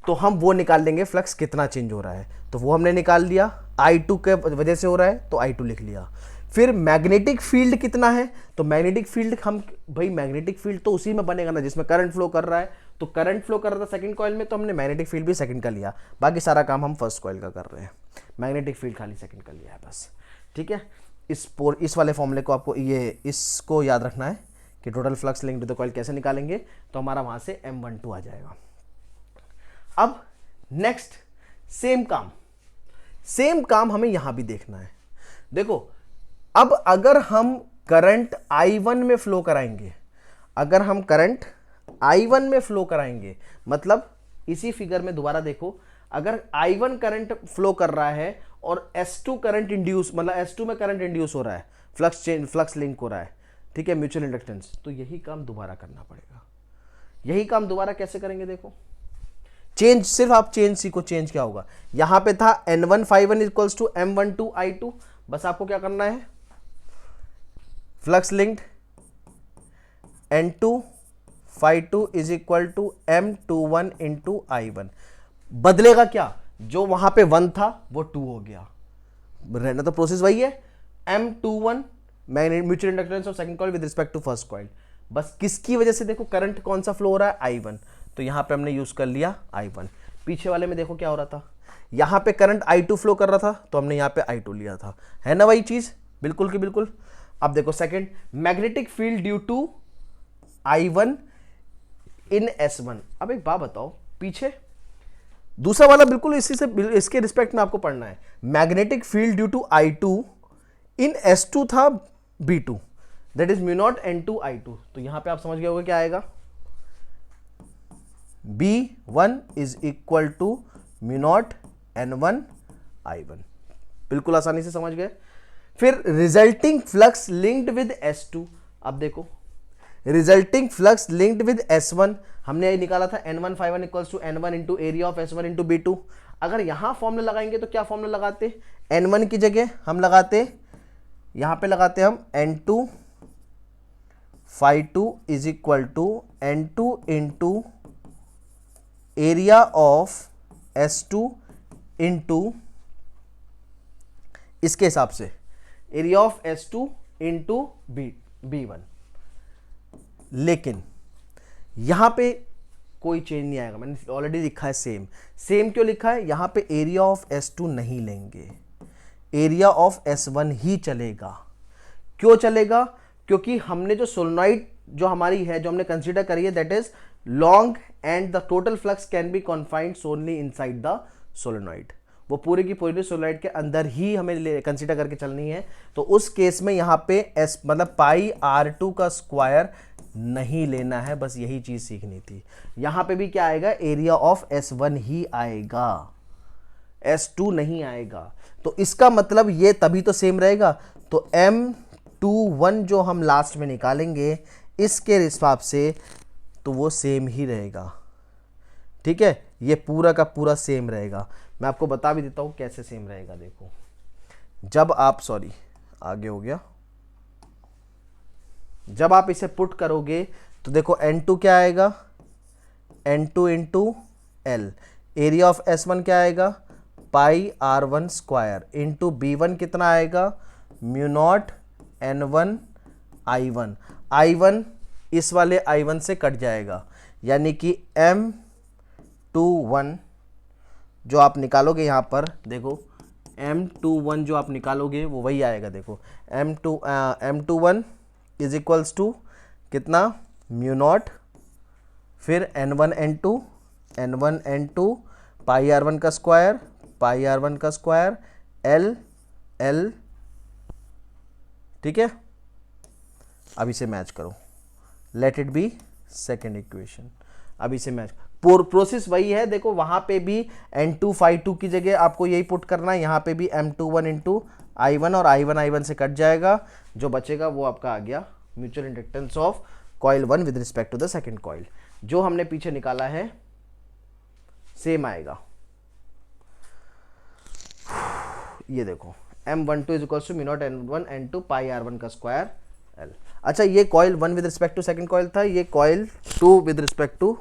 तो हम वो निकाल लेंगे फ्लक्स कितना चेंज हो रहा है, तो वो हमने निकाल लिया, I2 के वजह से हो रहा है तो I2 लिख लिया। फिर मैग्नेटिक फील्ड कितना है, तो मैग्नेटिक फील्ड हम, भाई मैग्नेटिक फील्ड तो उसी में बनेगा ना जिसमें करंट फ्लो कर रहा है, तो करंट फ्लो कर रहा था सेकंड कॉइल में, तो हमने मैग्नेटिक फील्ड भी सेकंड का लिया, बाकी सारा काम हम फर्स्ट कॉइल का कर रहे हैं, मैग्नेटिक फील्ड खाली सेकंड का लिया है बस। ठीक है, इस वाले फॉर्मूले को आपको इसको याद रखना है कि total flux linked to the coil कैसे निकालेंगे, तो हमारा वहां से M12 आ जाएगा। अब नेक्स्ट सेम काम हमें यहां भी देखना है। देखो अब अगर हम करंट I1 में फ्लो कराएंगे, अगर हम करंट I1 में फ्लो कराएंगे, मतलब इसी फिगर में दोबारा देखो, अगर I1 करंट फ्लो कर रहा है और S2 करंट इंड्यूस, मतलब S2 में करंट इंड्यूस हो रहा है, फ्लक्स लिंक हो रहा है, ठीक है, म्यूचुअल इंडक्टेंस, तो यही काम दोबारा करना पड़ेगा। यही काम दोबारा कैसे करेंगे, देखो चेंज, सिर्फ आप चेंज सीखो, चेंज क्या होगा, यहां पे था N1 equals to M12 I2, बस आपको क्या करना है, flux linked N2 phi2 is equal to M21 into I1, बदलेगा क्या, जो वहां पे 1 था वो 2 हो गया, रहना तो प्रोसेस वही है, M21 mutual inductance of second coil with respect to first coil, बस किसकी वजह से, देखो करंट कौन सा फ्लो हो रहा है, I1, तो यहां पे हमने यूज कर लिया I1। पीछे वाले में देखो क्या हो रहा था, यहां पे करंट I2 फ्लो कर रहा था तो हमने यहां पे I2 लिया था, है ना वही चीज, बिल्कुल की बिल्कुल। अब देखो second, magnetic field due to I1 in S1। अब एक बात बताओ, पीछे दूसरा वाला बिल्कुल इसी से, इसके रिस्पेक्ट में आपको पढ़ना है, magnetic field due to I2 in S2 था B2, that is mu naught N2 I2, तो यहां पे आप समझ गए होगे क्या आएगा, B1 is equal to mu naught N1 I1, बिल्कुल आसानी से समझ गए। फिर resulting flux linked with S2, अब देखो resulting flux linked with S1 हमने निकाला था N1 phi1 equals to N1 into area of S1 into B2। अगर यहां फॉर्मूला लगाएंगे तो क्या फॉर्मूला लगाते, N1 की जगह हम लगाते, यहां पे लगाते हम N2 phi2 is equal to N2 into area of S2 into, इसके हिसाब से area of S2 into B1। लेकिन यहां पे कोई चेंज नहीं आएगा, मैंने ऑलरेडी लिखा है सेम क्यों लिखा है, यहां पे एरिया ऑफ S2 नहीं लेंगे, एरिया ऑफ S1 ही चलेगा। क्यों चलेगा, क्योंकि हमने जो सोलेनॉइड जो हमारी है, जो हमने कंसीडर करी है, that is long and the total flux can be confined solely inside the solenoid, वो पूरी की पूरी सोलेनॉइड के अंदर ही हमें कंसीडर करके चलनी है। तो उस केस में यहां पे S मतलब पाई R2 का स्क्वायर नहीं लेना है, बस यही चीज सीखनी थी। यहां पे भी क्या आएगा, एरिया ऑफ S1 ही आएगा, S2 नहीं आएगा, तो इसका मतलब ये तभी तो सेम रहेगा। तो M21 जो हम लास्ट में निकालेंगे इसके हिसाब से, तो वो सेम ही रहेगा, ठीक है, ये पूरा का पूरा सेम रहेगा। मैं आपको बता भी देता हूं कैसे सेम रहेगा, देखो जब आप, सॉरी आगे हो गया, जब आप इसे पुट करोगे तो देखो N2 क्या आएगा, N2 into L, area of S1 क्या आएगा, पाई R1 स्क्वायर इंटू B1 कितना आएगा, mu naught N1 I1, I1 इस वाले I1 से कट जाएगा, यानी कि M21 जो आप निकालोगे यहां पर, देखो M21 जो आप निकालोगे वो वही आएगा, देखो M21 इज इक्वल्स टू कितना, म्यू नॉट, फिर N1 N2 पाई R1 का स्क्वायर, पाई R1 का स्क्वायर, L L, ठीक है। अब इसे मैच करो, let it be second equation. अब इसे मैच, प्रोसेस वही है, देखो वहां पे भी N2 phi2 की जगह आपको यही पुट करना है, यहां पे भी M21 इंटू I1 और I1 से कट जाएगा, जो बचेगा वो आपका आ गया mutual inductance of coil 1 with respect to the second coil. जो हमने पीछे निकाला है सेम आएगा, ये देखो M12 is equal to mu naught N1 N2 pi R1 का स्क्वायर L। अच्छा, ये coil 1 with respect to second coil था, ये coil 2 with respect to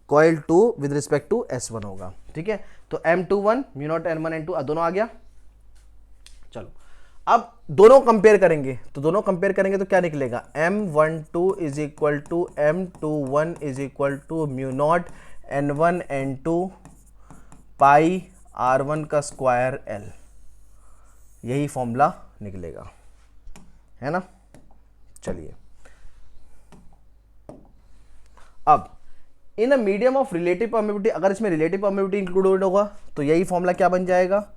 coil 2 with respect to S1 होगा, ठीक है। तो M21 mu naught N1 N2 दोनों आ गया। चलो अब दोनों कंपेयर करेंगे, तो दोनों कंपेयर करेंगे तो क्या निकलेगा, M12 is equal to M21 is equal to mu naught N1 N2 pi R1 का स्क्वायर L, यही फॉर्मूला निकलेगा, है ना। चलिए अब in a medium of relative permittivity, अगर इसमें रिलेटिव परमिटिविटी इंक्लूडेड होगा तो यही फॉर्मूला क्या बन जाएगा,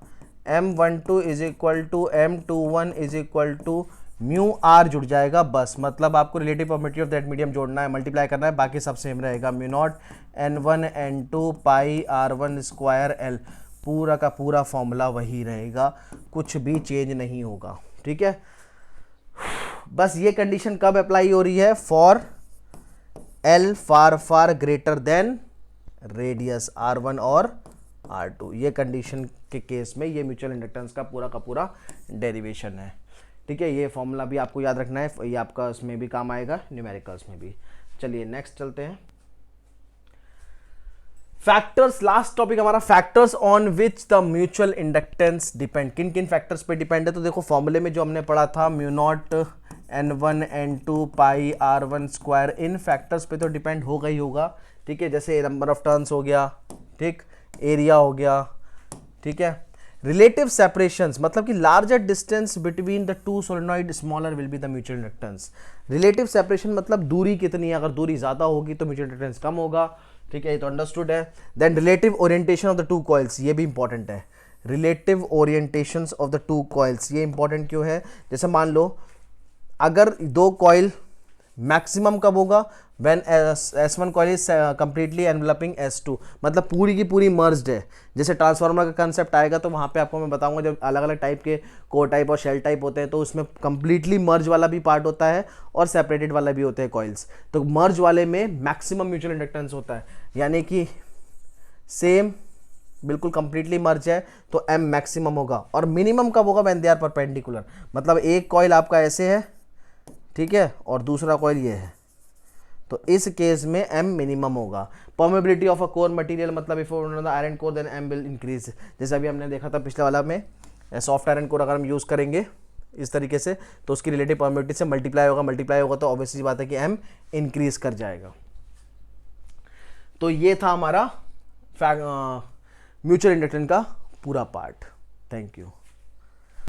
M12 is equal to M21 is equal to mu R जुड़ जाएगा, बस मतलब आपको relative permittivity of that medium जोड़ना है, मल्टीप्लाई करना है, बाकी सब सेम रहेगा, mu naught N1 N2 pi R1 square L, पूरा का पूरा फॉर्मूला वही रहेगा, कुछ भी चेंज नहीं होगा, ठीक है। बस ये कंडीशन कब अप्लाई हो रही है, for L far far greater than radius R1 और R2, ये कंडीशन के केस में ये म्यूचुअल इंडक्टेंस का पूरा डेरिवेशन है, ठीक है। ये फॉर्मूला भी आपको याद रखना है, ये आपका उसमें भी काम आएगा, न्यूमेरिकल्स में भी। चलिए नेक्स्ट चलते हैं, फैक्टर्स, लास्ट टॉपिक हमारा, factors on which the mutual inductance depend. किन किन फैक्टर्स पे डिपेंड है, तो देखो फॉर्मूले में जो हमने पढ़ा था mu naught N1 N2 pi R1 square, इन फैक्टर्स पे तो डिपेंड होगा ही होगा, ठीक है। जैसे नंबर ऑफ टर्न्स हो गया, ठीक, एरिया हो गया, ठीक है। रिलेटिव सेपरेशंस मतलब कि larger distance between the two solenoid smaller will be the mutual inductance. Relative separation मतलब दूरी कितनी है, अगर दूरी ज्यादा होगी तो म्यूचुअल इंडक्टेंस कम होगा, ठीक है, ये तो अंडरस्टूड है। Then relative orientation of the two coils, ये भी इंपॉर्टेंट है, relative orientations of the two coils, ये इंपॉर्टेंट क्यों है, जैसे मान लो अगर दो कॉइल मैक्सिमम कब होगा, when S1 coil is completely enveloping S2, मतलब पूरी की पूरी मर्ज्ड है। जैसे ट्रांसफार्मर का कंसेप्ट आएगा तो वहाँ पे आपको मैं बताऊंगा, जब अलग अलग टाइप के कोर टाइप और शेल टाइप होते हैं तो उसमें कंप्लीटली मर्ज वाला भी पार्ट होता है और सेपरेटेड वाला भी होते हैं कॉइल्स। तो मर्ज वाले में मैक्सिमम म्यूचुअल इंडक्टेंस होता है, यानी कि सेम बिल्कुल कंप्लीटली मर्ज है तो M मैक्सिमम होगा, और मिनिमम कब होगा, व्हेन दे आर परपेंडिकुलर, मतलब एक कॉइल आपका ऐसे है, ठीक है, और दूसरा कॉइल ये है, तो इस केस में M मिनिमम होगा। Permeability of a core material मतलब if iron core then M will increase, जैसे अभी हमने देखा था पिछले वाला में, सॉफ्ट आयरन कोर अगर हम यूज़ करेंगे इस तरीके से तो उसकी रिलेटिव परमेबिलिटी से मल्टीप्लाई होगा तो ऑब्वियसली बात है कि M इंक्रीज कर जाएगा। तो ये था हमारा म्यूचुअल इंडक्टेंस का पूरा पार्ट। Thank you.